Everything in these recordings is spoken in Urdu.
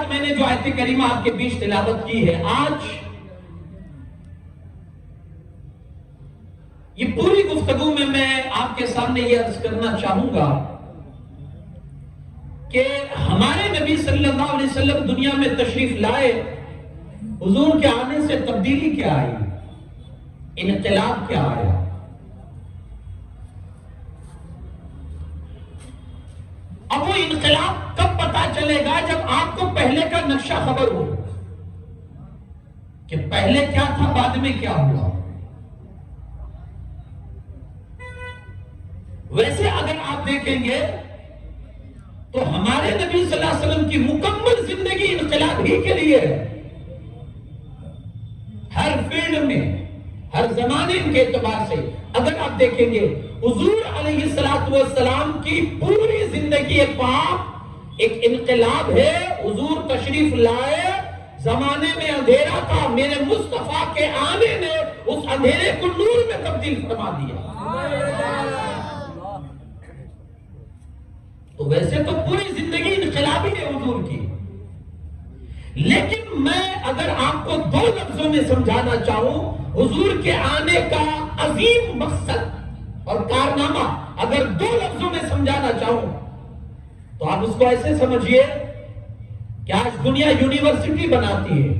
میں نے جو آیت کریمہ آپ کے بیچ تلاوت کی ہے، آج یہ پوری گفتگو میں آپ کے سامنے یہ عرض کرنا چاہوں گا کہ ہمارے نبی صلی اللہ علیہ وسلم دنیا میں تشریف لائے، حضور کے آنے سے تبدیلی کیا آئی، انقلاب کیا آیا؟ اب وہ انقلاب کب پتا چلے گا؟ جب آپ کو پہلے کا نقشہ خبر ہو کہ پہلے کیا تھا، بعد میں کیا ہوا۔ ویسے اگر آپ دیکھیں گے تو ہمارے نبی صلی اللہ علیہ وسلم کی مکمل زندگی انقلاب ہی کے لیے ہے، ہر فیلڈ میں، ہر زمانے کے اعتبار سے۔ اگر آپ دیکھیں گے حضور علیہ السلام کی پوری زندگی پاک ایک انقلاب ہے۔ حضور تشریف لائے، زمانے میں اندھیرا تھا، میرے مصطفیٰ کے آنے نے اس اندھیرے کو نور میں تبدیل فرما دیا۔ تو ویسے تو پوری زندگی انقلابی ہے حضور کی، لیکن میں اگر آپ کو دو لفظوں میں سمجھانا چاہوں حضور کے آنے کا عظیم مقصد اور کارنامہ، اگر دو لفظوں میں سمجھانا چاہوں تو آپ اس کو ایسے سمجھیے کہ آج دنیا یونیورسٹی بناتی ہے،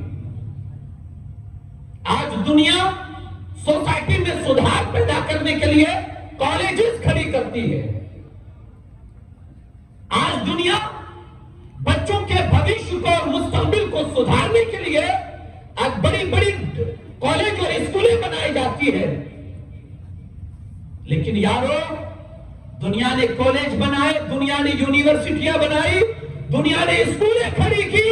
آج دنیا سوسائٹی میں سدھار پیدا کرنے کے لیے کالجز کھڑی کرتی ہے، آج دنیا بچوں کے بھوشیہ کو اور مستقبل کو سدھارنے کے لیے آج بڑی بڑی کالج اور اسکولیں بنائی جاتی ہے۔ لیکن یارو، دنیا نے کالج بنائے، دنیا نے یونیورسٹیاں بنائی، دنیا نے اسکولیں کھڑی کی،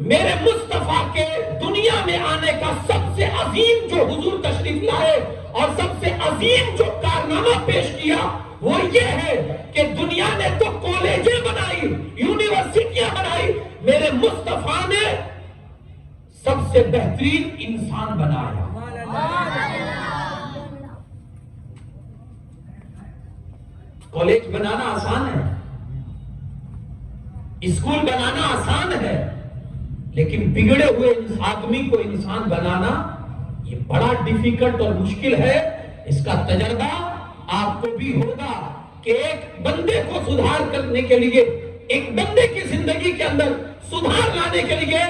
میرے مصطفیٰ کے دنیا میں آنے کا سب سے عظیم جو حضور تشریف لائے اور سب سے عظیم جو کارنامہ پیش کیا وہ یہ ہے کہ دنیا نے تو کالجیں بنائی، یونیورسٹیاں بنائی، میرے مصطفیٰ نے سب سے بہترین انسان بنایا۔ کالج بنانا آسان ہے، اسکول بنانا آسان ہے، لیکن بگڑے ہوئے آدمی کو انسان بنانا یہ بڑا ڈیفیکلٹ اور مشکل ہے۔ اس کا تجربہ آپ کو بھی ہوگا کہ ایک بندے کو سدھار کرنے کے لیے، ایک بندے کی زندگی کے اندر سدھار لانے کے لیے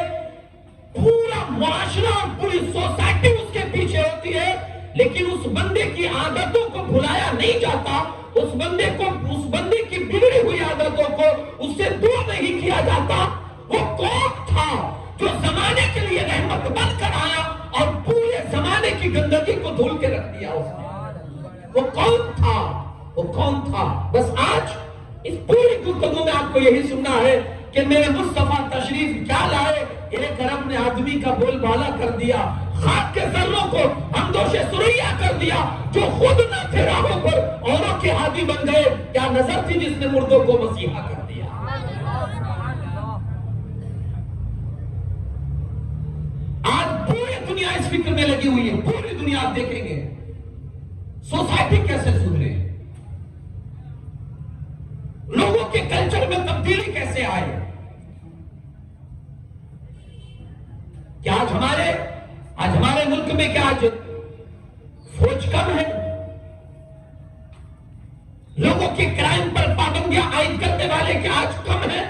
پورا معاشرہ اور پوری سوسائٹی اس کے پیچھے ہوتی ہے، لیکن اس بندے کی عادتوں کو بھلایا نہیں جاتا، اس بندے کی بگڑی ہوئی عادتوں کو اس سے دور نہیں کیا جاتا۔ وہ کون تھا جو زمانے کے لیے رحمت بن کر آیا اور پورے زمانے کی گندگی کو دھول کے رکھ دیا اس نے؟ وہ کون تھا؟ وہ کون تھا؟ بس آج اس پوری گفتگو میں آپ کو یہی سننا ہے کہ میرے مصطفیٰ تشریف کیا لائے؟ ایک ارب نے آدمی کا بول بالا کر دیا، خاک کے ذروں کو ہمدوش سریا کر دیا، جو خود نہ تھے راہوں پر اوروں کے ہادی بن گئے، کیا نظر تھی جس نے مردوں کو مسیحا کر دیا۔ آج پوری دنیا اس فکر میں لگی ہوئی ہے، پوری دنیا آپ دیکھیں گے سوسائٹی کیسے سدھرے، لوگوں کے کلچر میں تبدیلی کیسے آئے۔ کیا آج ہمارے ملک میں کیا آج فوج کم ہے؟ لوگوں کے کرائم پر پابندیاں عائد کرنے والے کیا آج کم ہے؟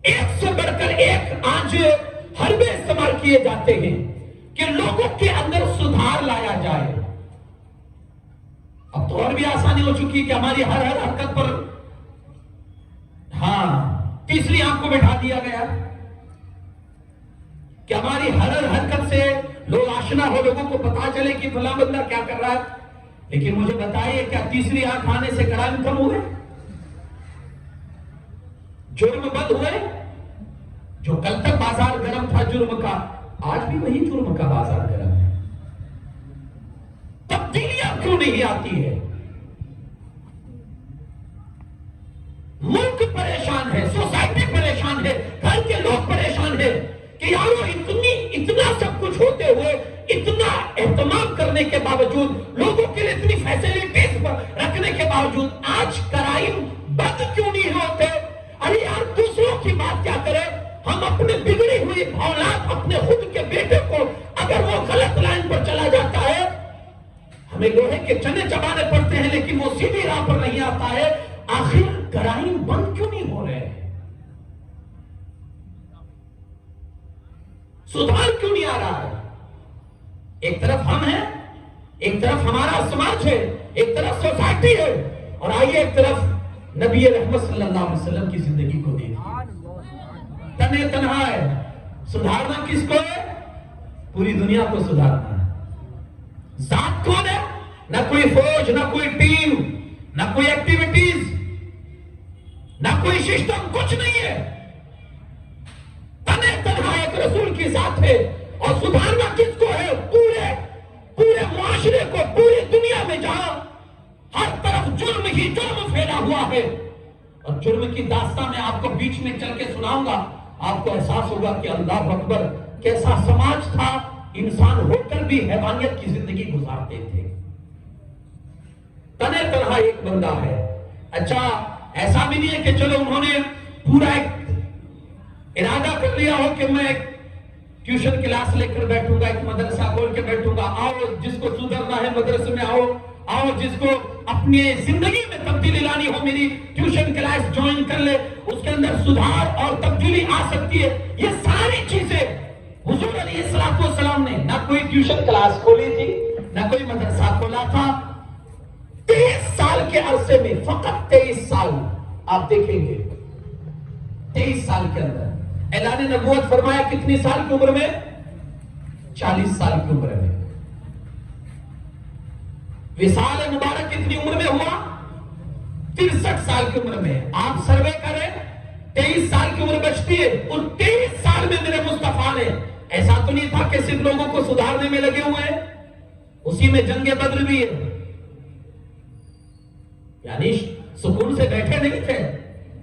ایک سے بڑھ کر ایک آج حربے استعمال کیے جاتے ہیں کہ لوگوں کے اندر سدھار لایا جائے۔ اب تو اور بھی آسانی ہو چکی کہ ہماری ہر حرکت پر تیسری آنکھ کو بٹھا دیا گیا کہ ہماری ہر حرکت سے لوگ آشنا ہو، لوگوں کو پتا چلے کہ فلاں بندہ کیا کر رہا ہے۔ لیکن مجھے بتائیے، کیا تیسری آنکھ آنے سے کرائم کم ہوئے؟ جرم بند ہوئے؟ جو کل تک بازار گرم تھا جرم کا، آج بھی وہی جرم کا بازار گرم ہے۔ تبدیلیاں کیوں نہیں آتی ہے؟ ملک پریشان ہے، سوسائٹی پریشان ہے، گھر کے لوگ پریشان ہے کہ یارو اتنا سب کچھ ہوتے ہوئے، اتنا اہتمام کرنے کے باوجود، لوگوں کے لیے اتنی فیسلٹیز رکھنے کے باوجود آج کرائم بند کیوں نہیں ہوتے؟ ارے یار، دوسروں ہم اپنے بگڑی ہوئی اولاد، اپنے خود کے بیٹے کو اگر وہ غلط لائن پر چلا جاتا ہے، ہمیں لوہے کے چنے چبانے پڑتے ہیں لیکن وہ سیدھی راہ پر نہیں آتا ہے، آخر جرائم بند کیوں نہیں ہو رہے؟ سدھار کیوں نہیں آ رہا ہے؟ ایک طرف ہم ہیں، ایک طرف ہمارا سماج ہے، ایک طرف سوسائٹی ہے، اور آئیے ایک طرف نبی رحمت صلی اللہ علیہ وسلم کی زندگی کو دیکھیں۔ تنے تنہا ہے، سدھارنا کس کو ہے؟ پوری دنیا کو سدھارنا ہے۔ ذات کون ہے؟ نہ کوئی فوج، نہ کوئی ٹیم، نہ کوئی ایکٹیویٹیز، نہ کوئی سسٹم، کچھ نہیں ہے۔ تنے تنہا ایک رسول کی ذات ہے، اور سدھارنا کس کو ہے؟ پورے معاشرے کو، پوری دنیا میں جہاں ہر طرف جرم ہی جرم پھیلا ہوا ہے، اور جرم کی داستان میں آپ کو بیچ میں چل کے سناؤں گا، آپ کو احساس ہوگا کہ اللہ اکبر، کیسا سماج تھا، انسان ہو کر بھی حیوانیت کی زندگی گزارتے تھے۔ تنے تنہا ایک بندہ ہے۔ اچھا، ایسا بھی نہیں ہے کہ چلو انہوں نے پورا ایک ارادہ کر لیا ہو کہ میں ایک ٹیوشن کلاس لے کر بیٹھوں گا، ایک مدرسہ کھول کے بیٹھوں گا، آؤ جس کو سدھرنا ہے مدرسے میں آؤ جس کو اپنی زندگی میں تبدیلی لانی ہو میری ٹیوشن کلاس جوائن کر لے، اس کے اندر سدھار اور تبدیلی آ سکتی ہے۔ یہ ساری چیزیں حضور علیہ السلام نے نہ کوئی ٹیوشن کلاس کھولی تھی، نہ کوئی مدرسہ کھولا تھا۔ 23 سال کے عرصے میں، فقط 23 سال آپ دیکھیں گے، 23 سال کے اندر اعلان نبوت فرمایا کتنی سال کی عمر میں؟ 40 سال کی عمر میں۔ وصال مبارک کتنی عمر میں ہوا؟ 63 سال کی عمر میں۔ آپ سروے کریں، 23 سال کی عمر بچتی ہے، اور 23 سال میں میرے مصطفیٰ نے، ایسا تو نہیں تھا کہ صرف لوگوں کو سدھارنے میں لگے ہوئے ہیں، اسی میں جنگ بدر بھی ہے، یعنی سکون سے بیٹھے نہیں تھے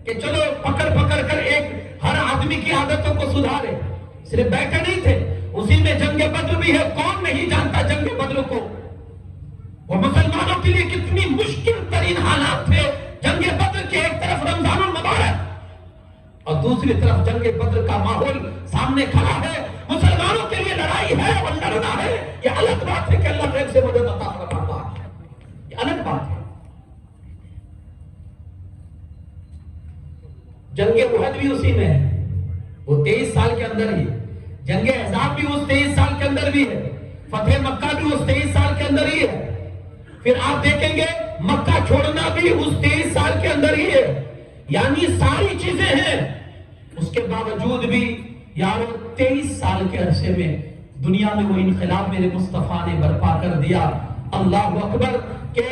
کہ چلو پکڑ کر ایک ہر آدمی کی عادتوں کو سدھارے، صرف بیٹھے نہیں تھے، اسی میں جنگ بدر بھی ہے۔ کون نہیں جانتا جنگ بدر کو؟ وہ مسلمانوں کے لیے کتنی مشکل ترین حالات تھے۔ جنگ بدر کے ایک طرف رمضان المبارک اور دوسری طرف جنگ بدر کا ماحول سامنے کھڑا ہے، مسلمانوں کے لیے لڑائی ہے اور لڑنا ہے۔ یہ الگ بات ہے کہ اللہ غیب سے مدد عطا فرماتا ہے، یہ الگ بات ہے۔ جنگ احد بھی اسی میں ہے، وہ 23 سال کے اندر ہی، جنگ احزاب بھی اس 23 سال کے اندر بھی ہے، فتح مکہ بھی اس 23 سال کے اندر ہی ہے، پھر آپ دیکھیں گے مکہ چھوڑنا بھی اس 23 سال کے اندر ہی ہے، یعنی ساری چیزیں ہیں۔ اس کے باوجود بھی یارو 23 سال کے عرصے میں دنیا میں وہ انقلاب میرے مصطفیٰ نے برپا کر دیا۔ اللہ اکبر، کہ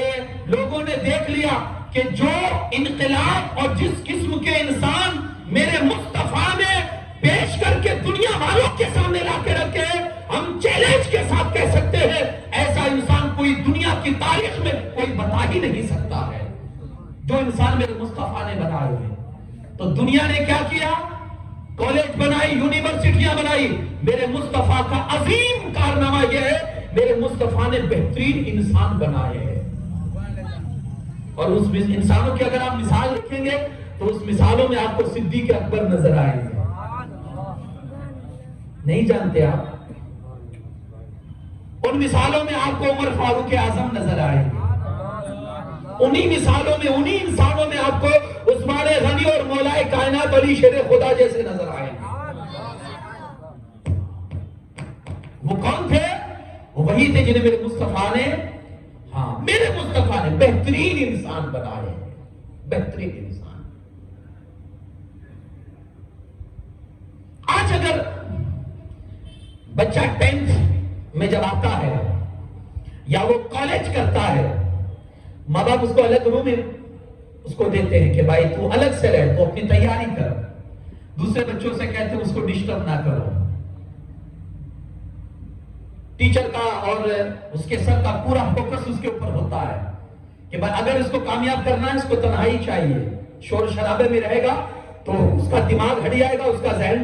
لوگوں نے دیکھ لیا کہ جو انقلاب اور جس قسم کے انسان میرے مصطفیٰ نے پیش کر کے دنیا والوں کے سامنے لا کے رکھے، ہم چیلنج کے ساتھ کہہ سکتے ہیں ایسا انسان کوئی دنیا کی تاریخ میں کوئی بتا ہی نہیں سکتا ہے، جو انسان میرے مصطفیٰ نے بنائے ہوئے۔ تو دنیا نے کیا کیا؟ کالج بنائی، یونیورسٹیاں بنائی، میرے مصطفیٰ کا عظیم کارنامہ یہ ہے، میرے مصطفیٰ نے بہترین انسان بنائے ہیں، اور اس انسانوں کی اگر آپ مثال رکھیں گے تو اس مثالوں میں آپ کو صدیق اکبر نظر آئیں گے، نہیں جانتے آپ؟ ان مثالوں میں آپ کو عمر فاروق اعظم نظر آئیں گے، انہی مثالوں میں، انہی انسانوں میں آپ کو عثمان غنی اور مولائے کائنات علی شیر خدا جیسے نظر آئیں گے۔ وہ کون تھے؟ وہ وہی تھے جنہیں میرے مصطفیٰ نے، میرے مصطفیٰ نے بہترین انسان بنائے، بہترین انسان۔ آج اگر بچہ 10th میں جب آتا ہے یا وہ کالج کرتا ہے، ماں باپ اس کو الگ روم میں اس کو دیتے ہیں کہ بھائی تو الگ سے رہ، تو اپنی تیاری کر، دوسرے بچوں سے کہتے ہیں اس کو ڈسٹرب نہ کرو۔ ٹیچر کا اور اس کے سر کا پورا فوکس اس کے اوپر ہوتا ہے کہ بھائی اگر اس کو کامیاب کرنا ہے، اس کو تنہائی چاہیے، شور شرابے میں رہے گا تو اس کا دماغ ہٹ جائے گا، اس کا ذہن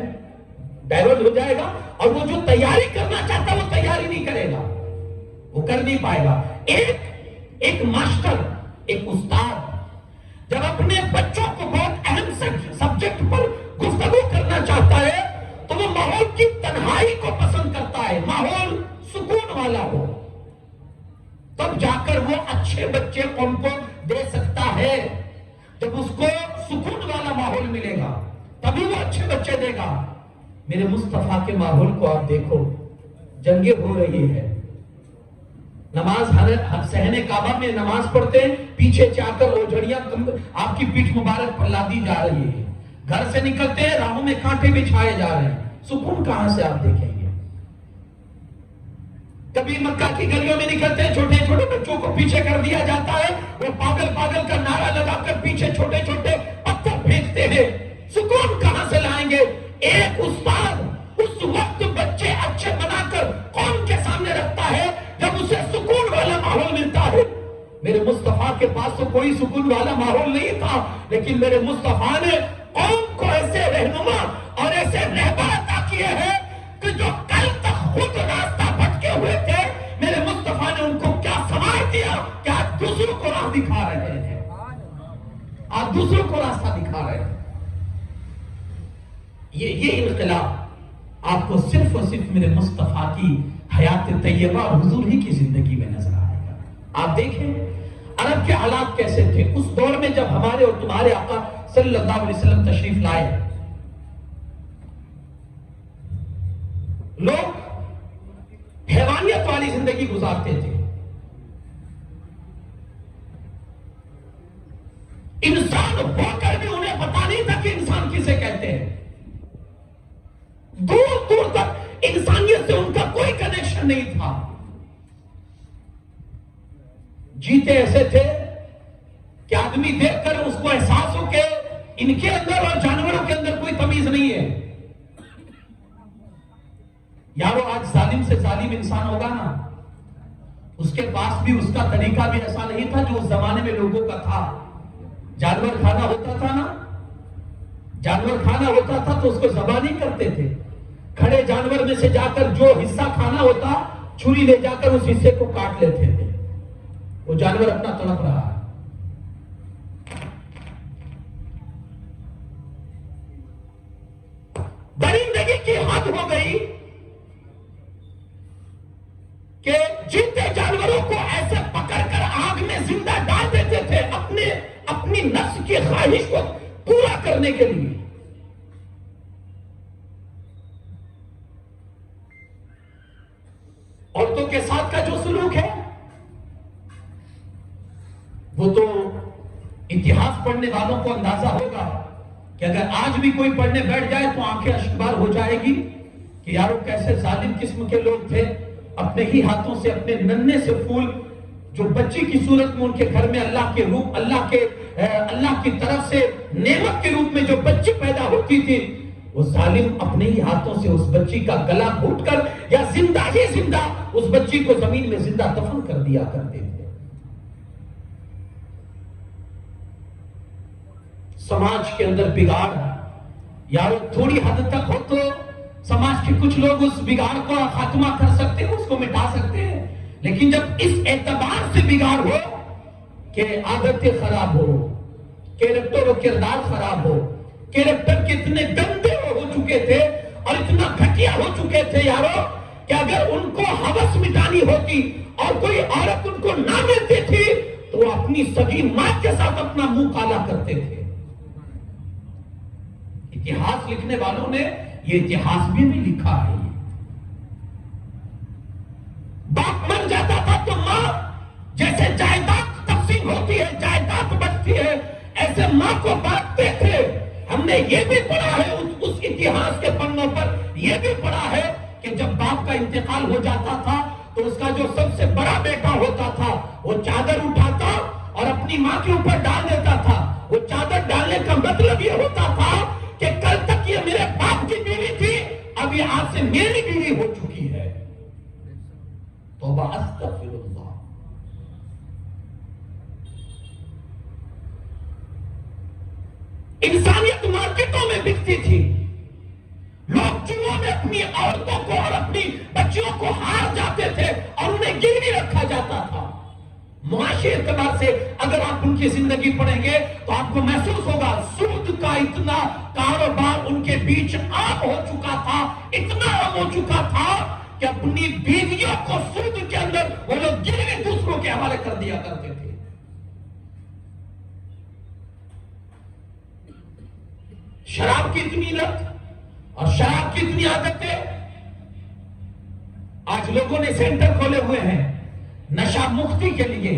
ڈائیورٹ ہو جائے گا، اور وہ جو تیاری کرنا چاہتا ہے وہ تیاری نہیں کرے گا، وہ کر نہیں پائے گا۔ ایک ماسٹر، ایک استاد جب اپنے بچوں کو بہت اہم سبجیکٹ پر گفتگو کرنا چاہتا ہے قوم کو دے سکتا ہے. جب اس کو سکون والا ماحول ملے گا تبھی وہ اچھے بچے دے گا. میرے مصطفیٰ کے ماحول کو آپ دیکھو, جنگیں ہو رہی ہے, نماز صحن کعبہ میں نماز پڑھتے ہیں, پیچھے جا کر اوجھڑیاں آپ کی پیٹھ مبارک پر لادی جا رہی ہے. گھر سے نکلتے ہیں, راہوں میں کانٹے بچھائے جا رہے ہیں. سکون کہاں سے آپ دیکھیں گے؟ کبھی مکہ کی گلیوں میں نکلتے ہیں, چھوٹے چھوٹے بچوں کو پیچھے کر دیا جاتا ہے, وہ پاگل پاگل کا نعرہ لگا کر پیچھے چھوٹے چھوٹے پتھر پھینکتے ہیں. سکون کہاں سے لائیں گے؟ ایک استاد اس وقت بچے اچھے بنا کر قوم کے سامنے رکھتا ہے جب اسے سکون والا ماحول ملتا ہے. میرے مصطفیٰ کے پاس تو کوئی سکون والا ماحول نہیں تھا, لیکن میرے مصطفیٰ نے قوم کو ایسے رہنما اور ایسے رہبر عطا کیے ہیں کہ جو کل تک خود راستہ بھٹکے ہوئے تھے, میرے مصطفیٰ نے ان کو کیا سمجھ دیا کہ آپ دوسروں کو راہ دکھا رہے ہیں, آپ دوسروں کو راستہ دکھا رہے ہیں. یہ انقلاب آپ کو صرف اور صرف میرے مصطفیٰ کی حیات طیبہ اور حضور ہی کی زندگی میں نظر آئے گا. آپ دیکھیں عرب کے حالات کیسے تھے اس دور میں جب ہمارے اور تمہارے آقا صلی اللہ علیہ وسلم تشریف لائے. لوگ حیوانیت والی زندگی گزارتے تھے. انسان ہو کر بھی انہیں پتا نہیں تھا کہ انسان کسے کہتے ہیں. دور دور تک انسانیت سے ان کا کوئی کنیکشن نہیں تھا. جیتے ایسے تھے کہ آدمی دیکھ کر اس کو احساس ہو کہ ان کے اندر اور جانوروں کے اندر کوئی تمیز نہیں ہے. یارو آج ظالم سے ظالم انسان ہوگا نا, اس کے پاس بھی اس کا طریقہ بھی ایسا نہیں تھا جو اس زمانے میں لوگوں کا تھا. جانور کھانا ہوتا تھا نا, جانور کھانا ہوتا تھا تو اس کو ذبح نہیں کرتے تھے. کھڑے جانور میں سے جا کر جو حصہ کھانا ہوتا چھری لے جا کر اس حصے کو کاٹ لیتے تھے. وہ جانور اپنا تڑپ رہا ہے. درندگی کی حد ہو گئی کہ جیتے جانوروں کو ایسے پکڑ کر آگ میں زندہ ڈال دیتے تھے اپنی نفس کی خواہش کو پورا کرنے کے لیے. عورتوں کے ساتھ کا جو سلوک ہے وہ تو اتہاس پڑھنے والوں کو اندازہ ہوگا کہ اگر آج بھی کوئی پڑھنے بیٹھ جائے تو آنکھیں اشکبار ہو جائے گی کہ یارو کیسے ظالم قسم کے لوگ تھے. اپنے ہی ہاتھوں سے اپنے ننھے سے پھول جو بچی کی صورت میں ان کے گھر میں اللہ کے روپ اللہ کی طرف سے نعمت کے روپ میں جو بچی پیدا ہوتی تھی, وہ ظالم اپنے ہی ہاتھوں سے اس بچی کا گلا گھونٹ کر یا زندہ ہی زندہ اس بچی کو زمین میں زندہ دفن کر دیا کرتے تھے. سماج کے اندر بگاڑ یارو تھوڑی حد تک ہو تو سماج کے کچھ لوگ اس بگاڑ کو خاتمہ کر سکتے ہیں, اس کو مٹا سکتے ہیں. لیکن جب اس اعتبار سے بگاڑ ہو کہ عادتیں خراب ہو, کیریکٹر و کردار خراب ہو, کیریکٹر کتنے گندے ہو چکے تھے اور اتنا گھٹیا ہو چکے تھے یارو کہ اگر ان کو ہوس مٹانی ہوتی اور کوئی عورت ان کو نہ ملتی تھی تو وہ اپنی سگی ماں کے ساتھ اپنا منہ کالا کرتے تھے. اتہاس لکھنے والوں نے یہ اتہاس بھی لکھا ہے. باپ مر جاتا تھا تو ماں جیسے جائیداد تقسیم ہوتی ہے, جائیداد بچتی ہے, ایسے ماں کو بانٹتے تھے. ہم نے یہ بھی پڑھا ہے اس اتہاس کے پنوں پر, یہ بھی پڑھا ہے کہ جب باپ کا انتقال ہو جاتا تھا تو اس کا جو سب سے بڑا بیٹا ہوتا تھا وہ چادر اٹھاتا اور اپنی ماں کے اوپر ڈال دیتا تھا. وہ چادر ڈالنے کا مطلب یہ ہوتا تھا کہ کل تک یہ میرے باپ کی بیوی تھی, اب یہ آج سے میری بیوی ہو چکی ہے. توبہ استغفر اللہ. انسانیت مارکیٹوں میں بکتی تھی. لوگ جنہوں میں اپنی عورتوں کو اور اپنی بچیوں کو ہار جاتے تھے اور انہیں گروی رکھا جاتا تھا. معاشی اعتبار سے اگر آپ ان کی زندگی پڑھیں گے تو آپ کو محسوس ہوگا سود کا اتنا کاروبار ان کے بیچ عام ہو چکا تھا, اتنا عام ہو چکا تھا کہ اپنی بیویوں کو سود کے اندر وہ لوگ گروی دوسروں کے حوالے کر دیا کرتے تھے. شراب کی اتنی لت اور شراب کی اتنی عادتیں. آج لوگوں نے سینٹر کھولے ہوئے ہیں نشہ مکتی کے لیے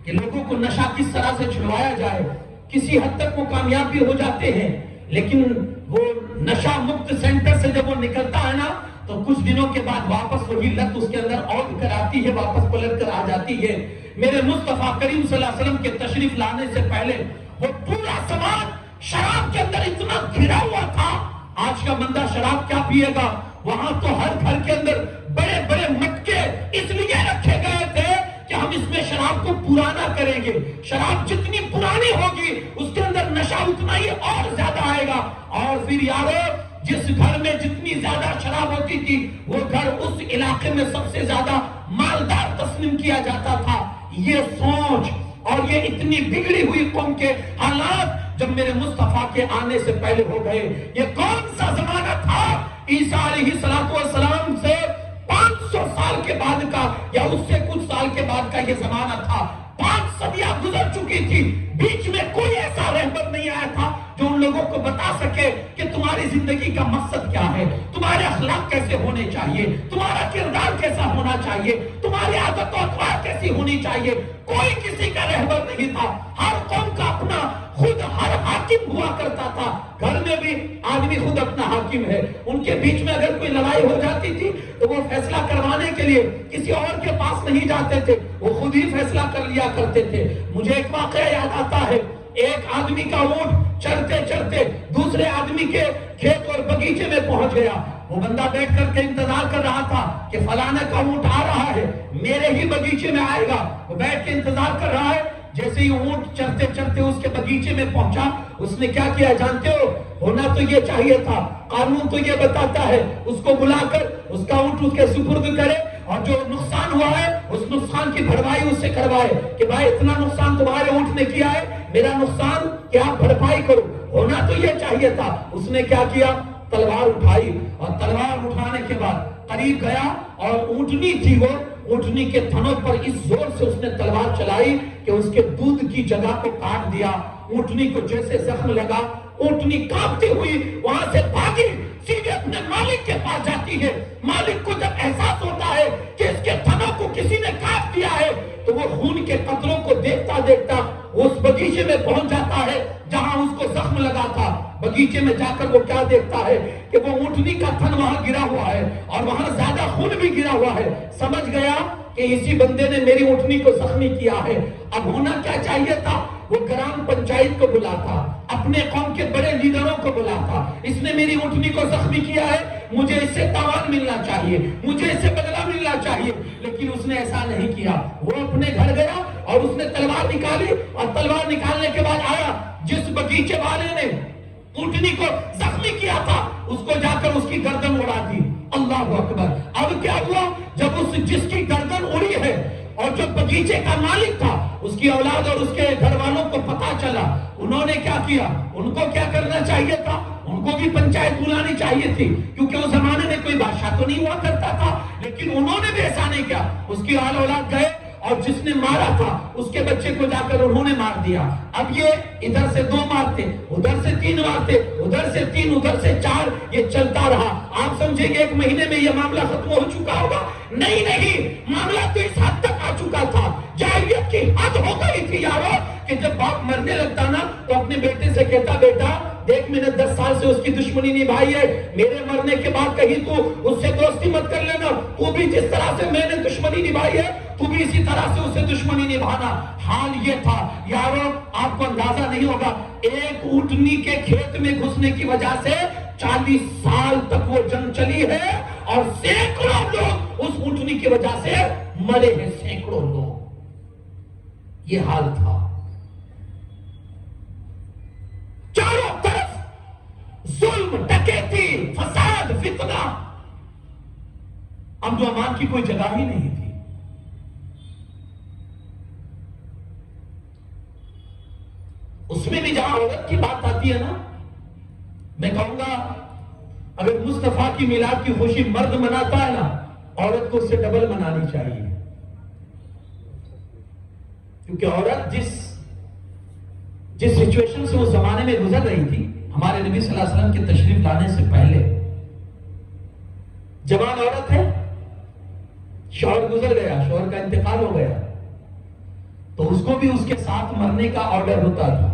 کہ لوگوں کو نشہ کس طرح سے چھڑوایا جائے. کسی حد تک وہ کامیاب بھی ہو جاتے ہیں، لیکن وہ نشہ مکت سینٹر سے جب وہ نکلتا ہے نا تو کچھ دنوں کے بعد واپس وہی لت اس کے اندر اور کر آتی ہے، واپس پلٹ کر آ جاتی ہے. میرے مصطفیٰ کریم صلی اللہ علیہ وسلم کے تشریف لانے سے پہلے وہ پورا سماج شراب کے اندر اتنا گھرا ہوا تھا. آج کا بندہ شراب کیا پیے گا؟ وہاں تو ہر گھر کے اندر بڑے بڑے مٹکے اس لیے رکھے گئے تھے کہ ہم اس میں شراب کو پرانا کریں گے. شراب جتنی پرانی ہوگی اس کے اندر نشہ اتنا ہی اور زیادہ آئے گا. اور پھر یارو جس گھر میں جتنی زیادہ شراب ہوتی تھی وہ گھر اس علاقے میں سب سے زیادہ مالدار تسلیم کیا جاتا تھا. یہ سوچ اور یہ اتنی بگڑی ہوئی قوم کے حالات جب میرے مصطفیٰ کے آنے سے پہلے ہو گئے. یہ کون سا زمانہ تھا؟ عیسیٰ علیہ السلام سے 500 سال کے بعد کا یا اس سے کچھ سال کے بعد کا یہ زمانہ تھا. 5 صدیاں گزر چکی تھی. بیچ میں کوئی ایسا رہبر نہیں آیا تھا جو ان لوگوں کو بتا سکے کہ تمہاری زندگی کا مقصد کیا ہے، تمہارے اخلاق کیسے ہونے چاہیے، تمہارا کردار کیسا ہونا چاہیے، تمہاری عادت و اخلاق کیسی ہونی چاہیے. کوئی کسی کا رہبر نہیں تھا. ہر قوم کا اپنا خود ہر حاکم ہوا کرتا تھا. گھر میں بھی آدمی خود اپنا حاکم ہے. ان کے بیچ میں اگر کوئی لڑائی ہو جاتی تھی تو وہ فیصلہ کروانے کے لیے کسی اور کے پاس نہیں جاتے تھے، وہ خود ہی فیصلہ کر لیا کرتے تھے. مجھے ایک واقعہ یاد آتا ہے. ایک آدمی کا اونٹ چلتے چلتے دوسرے آدمی کے کھیت اور بگیچے میں پہنچ گیا. وہ بندہ بیٹھ کر کے انتظار کر رہا تھا کہ فلانا کا اونٹ آ رہا ہے، میرے ہی بگیچے میں آئے گا. وہ بیٹھ کے انتظار کر رہا ہے. جیسے ہی اونٹ چلتے چلتے اس کے بگیچے میں پہنچا اس نے کیا کیا جانتے ہو؟ ہونا تو یہ چاہیے تھا، قانون تو یہ بتاتا ہے اس کو بلا کر اس کا اونٹ اس کے سپرد کرے اور جو نقصان ہوا ہے اس نقصان کی بھرپائی اس سے کروائے کہ بھائی اتنا نقصان تمہارے اونٹ نے کیا ہے، میرا نقصان کیا بھرپائی کرو. ہونا تو یہ چاہیے تھا. اس نے کیا کیا؟ تلوار اٹھائی اور تلوار اٹھانے کے بعد قریب گیا اور اونٹنی تھی وہ اونٹنی کے تھنوں پر اس زور سے اس نے تلوار چلائی کہ اس کے دودھ کی جگہ کو کاٹ دیا. اونٹنی کو جیسے زخم لگا اونٹنی کانپتی ہوئی وہاں سے بھاگی سیدھے اپنے مالک کے پاس جاتی ہے. مالک کو جب احساس ہوتا ہے کہ اس کے تھنوں کو کسی نے کاٹ دیا ہے تو وہ خون کے قطروں کو دیکھتا دیکھتا اس بگیچے میں پہنچ جاتا ہے جہاں اس کو زخم لگا تھا. بگیچے میں جا کر وہ کیا دیکھتا ہے کہ وہ اونٹنی کا تھن وہاں گرا ہوا ہے اور وہاں زیادہ خون بھی گرا ہوا ہے. سمجھ گیا کہ اسی بندے نے میری اونٹنی کو زخمی کیا ہے. اب ہونا کیا چاہیے تھا؟ وہ گرام پنچایت کو بلاتا، اپنے قوم کے بڑے لیڈروں کو بلاتا. اس نے میری اونٹنی کو زخمی کیا ہے، مجھے اس سے تاوان ملنا چاہیے، مجھے اس سے بدلہ ملنا چاہیے. لیکن اس نے ایسا نہیں کیا. وہ اپنے گھر گیا اور اس نے تلوار نکالی اور تلوار نکالنے کے بعد آیا جس بگیچے والے نے اونٹنی کو زخمی کیا تھا اس کو جا کر اس کی گردن اڑا دی. اللہ اکبر. اب کیا ہوا؟ جب اس جس کی گردن اڑی ہے اور جو بگیچے کا مالک تھا اس کی اولاد اور اس کے گھر والوں کو پتا چلا، انہوں نے کیا کیا؟ ان کو کیا کرنا چاہیے تھا؟ ان کو بھی پنچایت بلانی چاہیے تھی کیونکہ اس زمانے میں کوئی بادشاہ تو نہیں ہوا کرتا تھا. لیکن انہوں نے بھی ایسا نہیں کیا. اس کی اولاد گئے اور جس نے مارا تھا اس کے بچے کو جا کر انہوں نے مار دیا. اب یہ ادھر سے 2 مارتے، ادھر سے 3 مارتے، ادھر سے 3، ادھر سے 4، یہ چلتا رہا. آپ سمجھیں گے 1 مہینے میں یہ معاملہ ختم ہو چکا ہوگا؟ نہیں، معاملہ تو اس حد تک آ چکا تھا. جاہلیت کی حد ہو گئی تھی یارو کہ جب باپ مرنے لگتا نا تو اپنے بیٹے سے کہتا بیٹا دیکھ میں نے 10 سال سے اس کی دشمنی نبھائی ہے، میرے مرنے کے بعد کہیں تو اس سے دوستی مت کر لینا. تو بھی جس طرح سے میں نے دشمنی نبھائی ہے تو بھی اسی طرح سے اسے دشمنی نبھانا. حال یہ تھا یارو، آپ کو اندازہ نہیں ہوگا. ایک اونٹنی کے کھیت میں گھسنے کی وجہ سے 40 سال تک وہ جنگ چلی ہے اور سینکڑوں لوگ اس اونٹنی کی وجہ سے مرے ہیں. سینکڑوں لوگ. یہ حال تھا. چاروں طرف ظلم، ڈکیتی، فساد، فتنہ. امن و امان کی کوئی جگہ ہی نہیں تھی. اس میں بھی جہاں عورت کی بات آتی ہے نا، میں کہوں گا اگر مصطفیٰ کی میلاد کی خوشی مرد مناتا ہے نا، عورت کو اس سے ڈبل منانی چاہیے. کیونکہ عورت جس سچویشن سے اس زمانے میں گزر رہی تھی ہمارے نبی صلی اللہ علیہ وسلم کے تشریف لانے سے پہلے جوان عورت ہے، شوہر گزر گیا، شوہر کا انتقال ہو گیا، تو اس کو بھی اس کے ساتھ مرنے کا آرڈر ہوتا تھا۔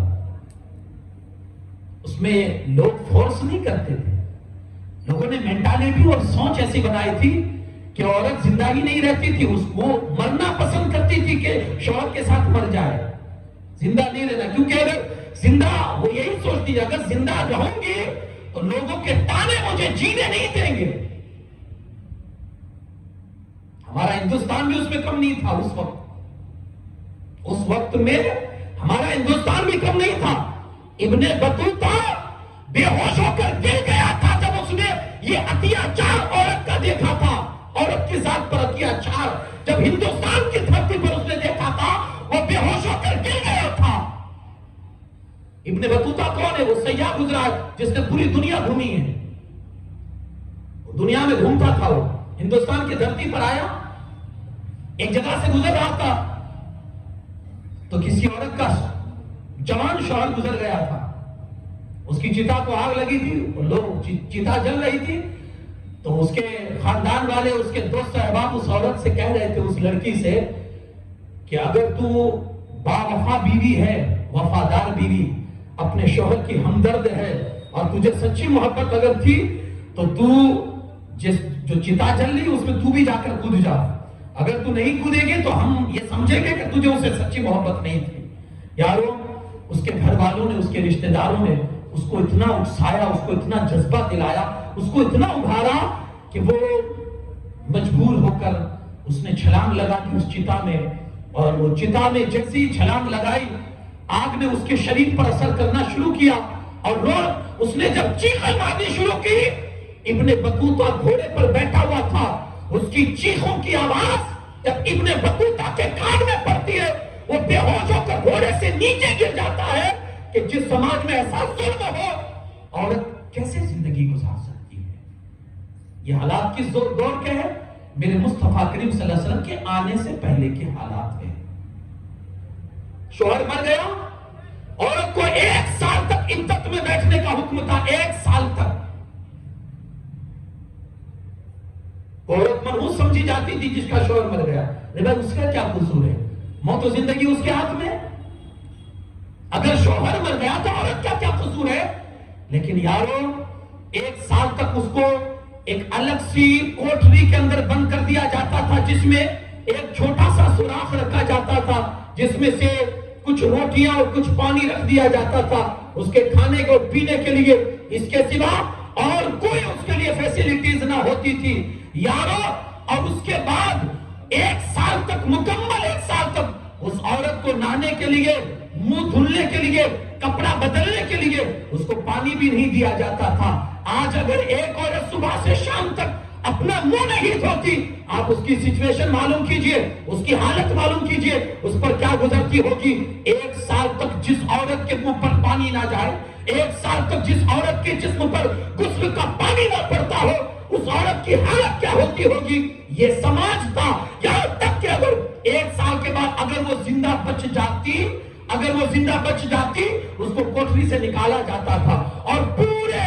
اس میں لوگ فورس نہیں کرتے تھے، لوگوں نے مینٹالٹی اور سوچ ایسی بنائی تھی کہ عورت زندہ ہی نہیں رہتی تھی، اس کو مرنا پسند کرتی تھی کہ شوہر کے ساتھ مر جائے، زندہ نہیں رہنا، کیونکہ اگر زندہ، وہ یہی سوچتی ہے اگر زندہ رہوں گی تو لوگوں کے تانے مجھے جینے نہیں دیں گے۔ ہمارا ہندوستان بھی اس میں کم نہیں تھا اس وقت میں ہمارا ہندوستان بھی کم نہیں تھا۔ ابن بطوطہ بے ہوش ہو کر گر گیا تھا جب اس نے یہ اتیاچار عورت کا دیکھا تھا، عورت کی ذات پر اتیاچار جب ہندوستان کی دھرتی پر اس نے دیکھا تھا، وہ بے ہوش ہو کر گر گیا تھا۔ ابن بطوطہ کون ہے؟ وہ سیاح گزرا ہے جس نے پوری دنیا گھومی ہے، دنیا میں گھومتا تھا، وہ ہندوستان کی دھرتی پر آیا، ایک جگہ سے گزر رہا تھا تو کسی عورت کا جوان شوہر گزر گیا تھا، اس کی چتا کو آگ لگی تھی، لوگ چتا جل رہی تھی، تو اس کے خاندان والے، اس کے دوست احباب اس عورت سے کہہ رہے تھے، اس لڑکی سے، کہ اگر تو با وفا بیوی ہے، وفادار بیوی، اپنے شوہر کی ہمدرد ہے، اور تجھے سچی محبت اگر تھی تو تو جو چتا جل رہی اس میں تو بھی جا کر کود جا، اگر تو نہیں کودے گے تو ہم یہ سمجھیں گے کہ تجھے اسے سچی محبت نہیں تھی۔ یارو، اس کے گھر والوں نے، اس کے رشتہ داروں نے اس کو اتنا اکسایا، اس کو اتنا جذبہ دلایا، اس کو اتنا ابھارا کہ وہ مجبور ہو کر اس نے چھلانگ لگا دی اس چتا میں، اور وہ چتا میں جیسی چھلانگ لگائی، آگ نے اس کے شریر پر اثر کرنا شروع کیا، اور اس نے جب چیخیں مارنی شروع کی، ابن بطوطہ گھوڑے پر بیٹھا ہوا تھا، اس کی چیخوں کی آواز جب ابن بطوطہ کے کان میں پڑتی ہے، وہ بے ہوش ہو کر گھوڑے سے نیچے گر جاتا ہے کہ جس سماج میں ایسا ظلم ہو، عورت کیسے زندگی گزار سکتی ہے؟ یہ حالات کس دور کے ہیں؟ میرے مصطفیٰ کریم صلی اللہ علیہ وسلم کے آنے سے پہلے کے حالات ہیں۔ شوہر مر گیا، عورت کو 1 سال تک عدت میں بیٹھنے کا حکم تھا، 1 سال تک عورت منحوس سمجھی جاتی تھی جس کا شوہر مر گیا، لیکن اس کا کیا قصور ہے؟ موت و زندگی اس کے ہاتھ میں، اگر شوہر مر گیا تو عورت کا کیا قصور ہے؟ لیکن یارو، 1 سال تک اس کو ایک الگ سی کوٹری کے اندر بند کر دیا جاتا تھا، جس میں ایک چھوٹا سا سوراخ رکھا جاتا تھا، جس میں سے کچھ روٹیاں اور کچھ پانی رکھ دیا جاتا تھا اس کے کھانے کو پینے کے لیے، اس کے سوا اور کوئی اس کے لیے فیسیلیٹیز نہ ہوتی تھی یارو۔ اور اس کے بعد 1 سال تک، مکمل 1 سال تک اس عورت کو نہانے کے لیے، منہ دھلنے کے لیے، کپڑا بدلنے کے لیے اس کو پانی بھی نہیں دیا جاتا تھا۔ آج اگر ایک عورت صبح سے شام تک اپنا منہ نہیں دھوتی، آپ اس کی سچویشن معلوم کیجئے، اس کی حالت معلوم کیجئے، اس پر کیا گزرتی ہوگی۔ 1 سال تک جس عورت کے منہ پر پانی نہ جائے، 1 سال تک جس عورت کے جسم پر غسل کا پانی نہ پڑتا ہو، اس عورت کی حالت کیا ہوتی ہوگی؟ یہ سماج تھا، یہاں تک کہ اگر 1 سال کے بعد اگر وہ زندہ بچ جاتی اس کو کوٹری سے نکالا جاتا تھا اور پورے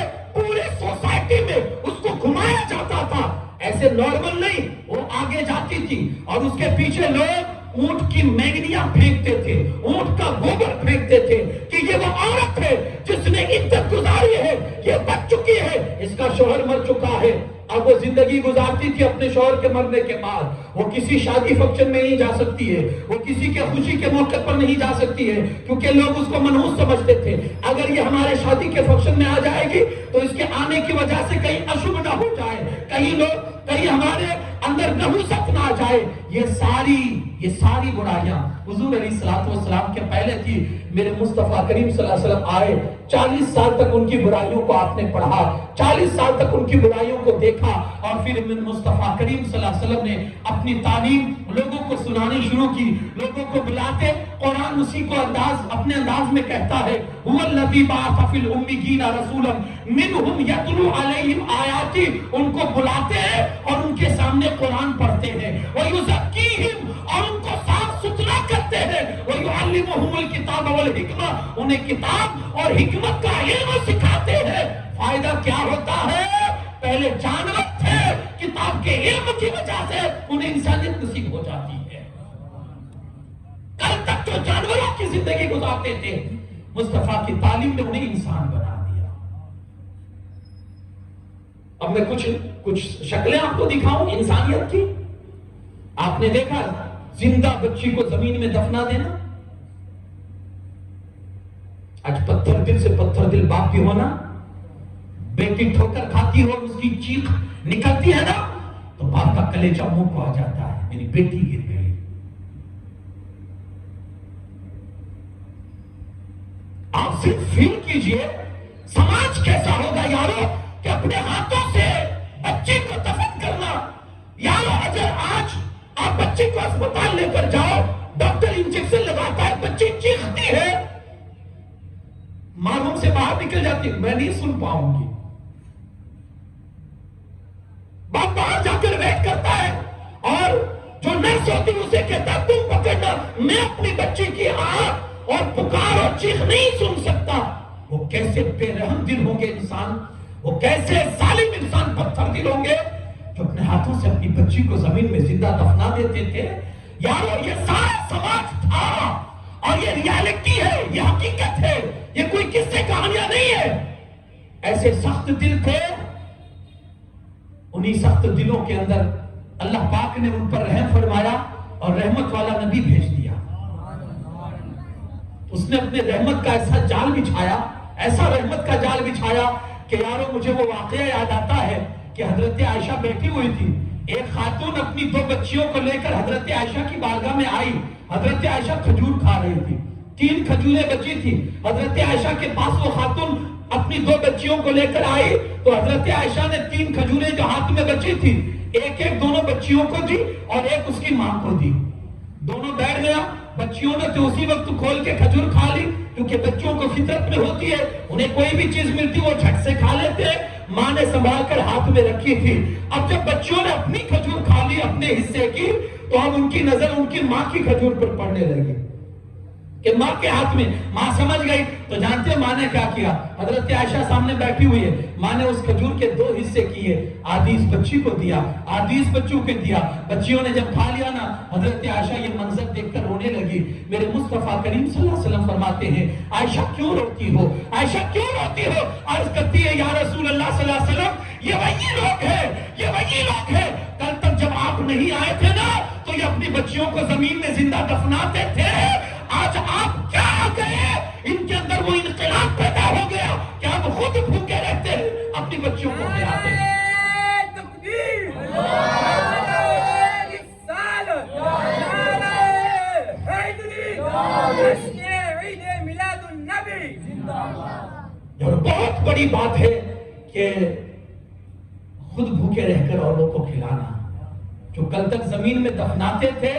سوسائٹی میں اس کو گھمایا جاتا تھا، ایسے نارمل نہیں، وہ آگے جاتی تھی اور اس کے پیچھے لوگ اونٹ کی مینگنیاں پھینکتے تھے، اونٹ کا گوبر پھینکتے تھے کہ یہ وہ عورت ہے جس نے عدت گزاری ہے، یہ بچ چکی ہے، اس کا شوہر مر چکا ہے۔ اب وہ زندگی گزارتی تھی اپنے شوہر کے مرنے کے بعد، وہ کسی شادی فنکشن میں نہیں جا سکتی ہے، وہ کسی کے خوشی کے موقع پر نہیں جا سکتی ہے، کیونکہ لوگ اس کو منحوس سمجھتے تھے۔ اگر یہ ہمارے شادی کے فنکشن میں آ جائے گی تو اس کے آنے کی وجہ سے کہیں اشبھ نہ ہو جائے، کہیں ہمارے اندر نحوست نہ آ جائے۔ یہ ساری برائیاں حضور علیہ الصلوۃ والسلام کے پہلے تھی۔ میرے مصطفیٰ کریم صلی اللہ علیہ وسلم آئے، 40 سال تک ان کی برائیوں کو آپ نے پڑھا، 40 سال تک ان کی برائیوں کو دیکھا، اور پھر مصطفیٰ کریم صلی اللہ علیہ وسلم نے اپنی تعلیم لوگوں کو سنانی شروع کی، لوگوں کو بلاتے، قرآن اسی کو اپنے انداز میں کہتا ہے، هو الذی بعث فی الأمیین رسولا منہم یتلو علیہم آیاتی، ان کو بلاتے ہیں اور ان کے سامنے قرآن پڑھتے ہیں، ویزکیہم، اور ان کو صاف ستھرا کرتے ہیں وَيُعَلِّمُهُمُ الْكِتَابَ وَالْحِكْمَةَ، انہیں کتاب اور حکمت کا علم سکھاتے ہیں۔ فائدہ کیا ہوتا ہے؟ پہلے جانور تھے، کتاب کے علم کی وجہ سے انہیں انسانیت نصیب ہو جاتی ہے۔ کل تک جو جانوروں کی زندگی گزارتے تھے، مصطفیٰ کی تعلیم نے انہیں انسان بنا دیا۔ اب میں کچھ شکلیں آپ کو دکھاؤں انسانیت کی۔ آپ نے دیکھا زندہ بچی کو زمین میں دفنا دینا؟ آج پتھر دل سے پتھر دل باپ کی ہونا، بیٹی ٹھوکر کھاتی ہو اس کی چیخ نکلتی ہے نا تو باپ کا کلیجہ منہ کو آ جاتا ہے، میری بیٹی گر گئی۔ آپ صرف فیل کیجئے سماج کیسا ہوگا یارو کہ اپنے ہاتھوں سے بچے کو دفن کرنا۔ یارو اگر آج آپ بچے کو اسپتال لے کر جاؤ، ڈاکٹر انجیکشن لگاتا ہے، بچی چیختی ہے، ماں روم سے باہر نکل جاتی ہے، میں نہیں سن پاؤں گی۔ باپ باہر جا کر ویٹ کرتا ہے اور جو نرس ہوتی اسے کہتا ہے تم پکڑنا، میں اپنی بچی کی آہ اور پکار اور چیخ نہیں سن سکتا۔ وہ کیسے بے رحم دل ہوں گے انسان، وہ کیسے ظالم انسان پتھر دل ہوں گے جو اپنے ہاتھوں سے اپنی بچی کو زمین میں زندہ دفنا دیتے تھے۔ یارو یہ سارا سماج تھا اور یہ ریالٹی ہے، یہ حقیقت ہے، یہ کوئی قصے کہانیاں نہیں ہے۔ ایسے سخت دل تھے، انہی سخت دلوں کے اندر اللہ پاک نے ان پر رحم فرمایا اور رحمت والا نبی بھیج دیا۔ اس نے اپنے رحمت کا ایسا جال بچھایا، ایسا رحمت کا جال بچھایا کہ یارو مجھے وہ واقعہ یاد آتا ہے کہ حضرت عائشہ بیٹھی ہوئی تھی، ایک خاتون اپنی 2 بچیوں کو لے کر حضرت عائشہ کی بارگاہ میں آئی۔ حضرت عائشہ کھجور کھا رہی تھی، 3 کھجوریں بچی تھی۔ حضرت عائشہ کے پاس وہ خاتون اپنی 2 بچیوں کو لے کر آئی تو حضرت عائشہ نے 3 کھجوریں جو ہاتھ میں بچی تھی ایک دونوں بچیوں کو دی اور ایک اس کی ماں کو دی۔ دونوں بیٹھ گیا، بچیوں نے تو اسی وقت کھول کے کھجور کھا لی، کیونکہ بچوں کو فطرت میں ہوتی ہے، انہیں کوئی بھی چیز ملتی وہ جھٹ سے کھا لیتے ہیں۔ ماں نے سنبھال کر ہاتھ میں رکھی تھی۔ اب جب بچوں نے اپنی کھجور کھا لی اپنے حصے کی تو اب ان کی نظر ان کی ماں کی کھجور پر پڑنے لگی کہ ماں کے ہاتھ میں، ماں سمجھ گئی تو جانتے ہیں ماں نے کیا کیا؟ حضرت عائشہ سامنے بیٹھی ہوئی ہے، ماں نے اس کھجور کے 2 حصے کیے، آدھی اس بچی کو دیا، آدھی اس بچوں کو دیا۔ بچیوں نے جب کھا لیا نا، حضرت عائشہ یہ منظر دیکھ کر رونے لگی۔ میرے مصطفیٰ کریم صلی اللہ علیہ وسلم فرماتے ہیں عائشہ کیوں روتی ہو؟ عائشہ کیوں روتی ہو؟ عرض کرتی ہے یا رسول اللہ صلی اللہ علیہ وسلم یہ وہی لوگ ہیں، یہ وہی لوگ ہیں کل تک جب آپ نہیں آئے تھے نا تو یہ اپنی بچیوں کو زمین میں زندہ دفناتے تھے، آج آپ کیا آ گئے؟ ان کے اندر وہ انقلاب پیدا ہو گیا کہ اب خود بھوکے رہتے ہیں، اپنی بچیوں کو کھلاتے ہیں۔ اور بہت بڑی بات ہے کہ خود بھوکے رہ کر اوروں کو کھلانا۔ جو کل تک زمین میں دفناتے تھے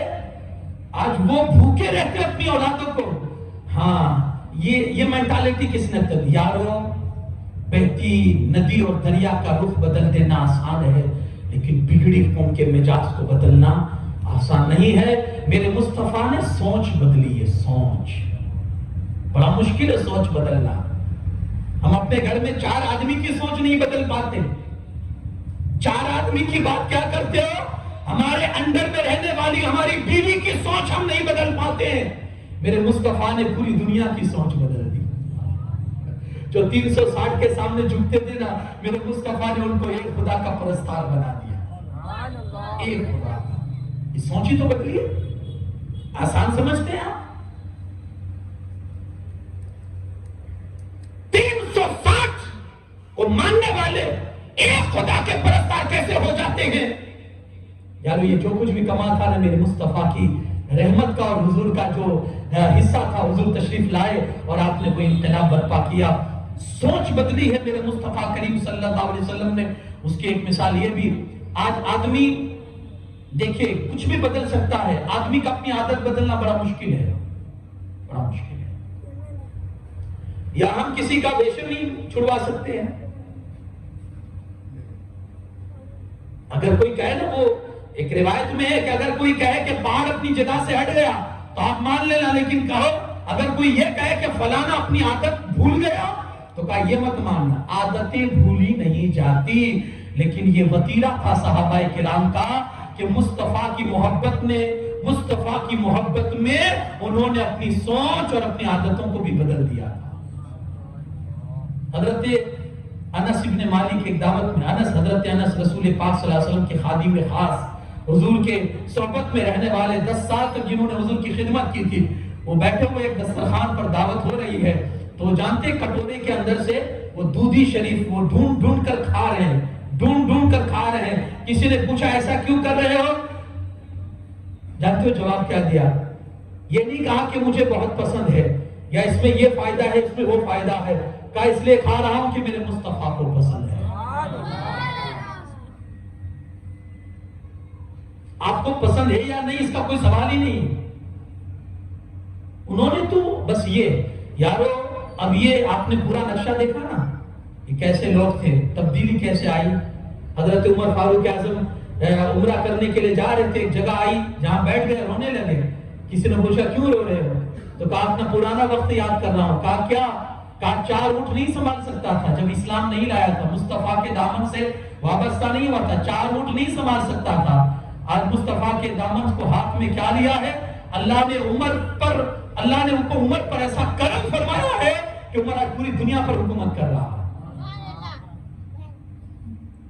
آج وہ بھوکے رہتے اپنی اولادوں کو۔ ہاں یہ مینٹالٹی کس نے تبدیل؟ یارو بہتی ندی اور دریا کا رخ بدل دینا آسان ہے لیکن بگڑی قوم کے مزاج کو بدلنا آسان نہیں ہے۔ میرے مصطفیٰ نے سوچ بدلی ہے، سوچ بڑا مشکل ہے سوچ بدلنا۔ ہم اپنے گھر میں 4 آدمی کی سوچ نہیں بدل پاتے۔ 4 آدمی کی بات کیا کرتے ہو؟ ہمارے انڈر میں رہنے والی ہماری بیوی کی سوچ ہم نہیں بدل پاتے ہیں۔ میرے مصطفیٰ نے پوری دنیا کی سوچ بدل دی۔ جو 360 کے سامنے جھکتے تھے نا، میرے مصطفیٰ نے ان کو ایک خدا کا پرستار بنا دیا، ایک خدا کا۔ یہ سوچ ہی تو بدلی ہے۔ آسان سمجھتے ہیں آپ؟ 360 کو ماننے والے ایک خدا کے پرستار کیسے ہو جاتے ہیں؟ یارو یہ جو کچھ بھی کما تھا نا میرے مصطفیٰ کی رحمت کا اور حضور کا جو حصہ تھا، حضور تشریف لائے اور آپ نے کوئی انقلاب برپا کیا، سوچ بدلی ہے میرے مصطفیٰ کریم صلی اللہ علیہ وسلم نے۔ اس کی ایک مثال یہ بھی، آج آدمی دیکھیں کچھ بھی بدل سکتا ہے، آدمی کا اپنی عادت بدلنا بڑا مشکل ہے، بڑا مشکل ہے۔ یا ہم کسی کا ویشن نہیں چھڑوا سکتے ہیں۔ اگر کوئی کہے نا، وہ ایک روایت میں ہے کہ اگر کوئی کہے کہ پہاڑ اپنی جگہ سے ہٹ گیا تو آپ مان لینا، لیکن کہو اگر کوئی یہ کہے کہ فلانا اپنی عادت بھول گیا تو کہا یہ مت ماننا، عادتیں بھولی نہیں جاتی، لیکن یہ وتیرہ تھا صحابہ کرام کا کہ مصطفیٰ کی محبت نے، مصطفیٰ کی محبت میں انہوں نے اپنی سوچ اور اپنی عادتوں کو بھی بدل دیا تھا۔ حضرت انس ابن مالک ایک دعوت میں، حضرت انس رسول پاک صلی اللہ علیہ وسلم کے خادم خاص، حضور کے صحبت میں رہنے والے، 10 سال تک جنہوں نے حضور کی خدمت کی تھی، وہ بیٹھے ہوئے ایک دسترخوان پر دعوت ہو رہی ہے، تو وہ جانتے کٹورے کے اندر سے وہ دودھی شریف وہ ڈھونڈ ڈھونڈ کر کھا رہے ہیں، ڈھونڈ ڈھونڈ کر کھا رہے ہیں۔ کسی نے پوچھا ایسا کیوں کر رہے ہو؟ جانتے ہو جواب کیا دیا؟ یہ نہیں کہا کہ مجھے بہت پسند ہے یا اس میں یہ فائدہ ہے اس میں وہ فائدہ ہے، کہا اس لیے کھا رہا ہوں کہ میرے مصطفیٰ کو پسند ہے۔ آپ کو پسند ہے یا نہیں اس کا کوئی سوال ہی نہیں، انہوں نے تو بس یہ یارو، اب یہ آپ نے پورا نقشہ دیکھا نا، یہ کیسے لوگ تھے، تبدیلی کیسے آئی۔ حضرت عمر فاروق اعظم عمرہ کرنے کے لیے جا رہے تھے، ایک جگہ آئی جہاں بیٹھ گئے، رونے لگے۔ کسی نے پوچھا کیوں رو رہے ہو؟ تو کہا اپنا پرانا وقت یاد کر رہا ہوں۔ کہا کیا؟ کہا 4 اونٹ نہیں سنبھال سکتا تھا جب اسلام نہیں لایا تھا، مصطفیٰ کے دامن سے وابستہ نہیں ہوا تھا، 4 اونٹ نہیں سنبھال سکتا تھا۔ آج مصطفیٰ کے دامن کو ہاتھ میں کیا لیا ہے؟ اللہ نے ان کو عمر پر ایسا کرم فرمایا ہے کہ عمر آج پوری دنیا پر حکومت کر رہا ہے۔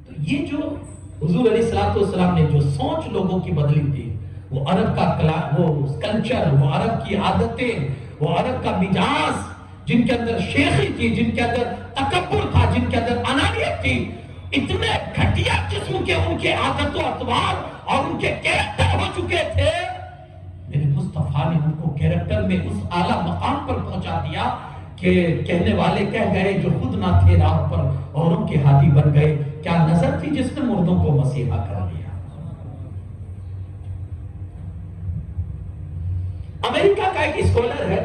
تو یہ جو حضور علیہ السلام نے جو سوچ لوگوں کی بدلی تھی، وہ عرب کا وہ کلچر، وہ عرب کی عادتیں، وہ عرب کا مزاج، جن کے اندر شیخی تھی، جن کے اندر تکبر تھا، جن کے اندر انانیت تھی، اتنے گھٹیا قسم کے ان کے عادت و اطوار اور ان کے کیریکٹر ہو چکے تھے، میرے مصطفیٰ نے ان کو کیریکٹر میں اس اعلیٰ مقام پر پہنچا دیا کہ کہنے والے کہہ گئے جو خود نہ تھے راہ پر اوروں کے ہادی بن گئے، کیا نظر تھی جس نے مردوں کو مسیحا کر لیا۔ امریکہ کا ایک اسکولر ہے،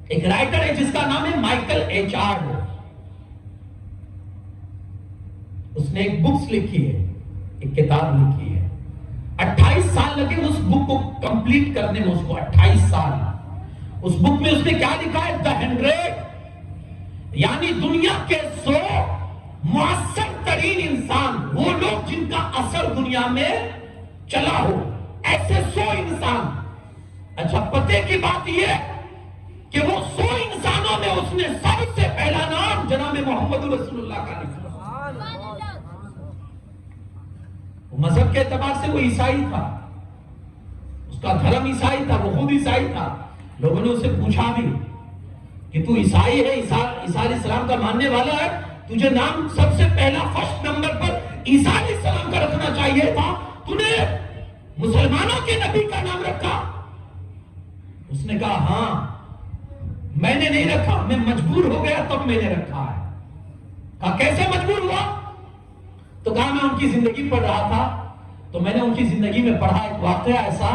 ایک رائٹر ہے جس کا نام ہے مائیکل ایچارڈ، اس نے ایک بکس لکھی ہے، ایک کتاب لکھی ہے، 28 سال لگے اس بک کو کمپلیٹ کرنے میں، اس کو 28 سال۔ اس بک میں اس نے کیا لکھا ہے؟ The 100، یعنی دنیا کے 100 مؤثر ترین انسان، وہ لوگ جن کا اثر دنیا میں چلا ہو، ایسے 100 انسان۔ اچھا پتے کی بات یہ کہ وہ 100 انسانوں میں اس نے سب سے پہلا نام جناب محمد رسول اللہ کا لکھا۔ مذہب کے اعتبار سے وہ عیسائی تھا، اس کا دھرم عیسائی تھا، وہ خود عیسائی تھا۔ لوگوں نے اسے پوچھا بھی کہ تو عیسائی ہے، عیسیٰ علیہ السلام کا ماننے والا ہے، تجھے نام سب سے پہلا فرسٹ نمبر پر عیسیٰ علیہ السلام کا رکھنا چاہیے تھا، تو نے مسلمانوں کے نبی کا نام رکھا۔ اس نے کہا ہاں میں نے نہیں رکھا، میں مجبور ہو گیا تب میں نے رکھا ہے۔ کہا کیسے مجبور ہوا؟ تو کہا میں ان کی زندگی پڑھ رہا تھا، تو میں نے ان کی زندگی میں پڑھا ایک واقعہ ایسا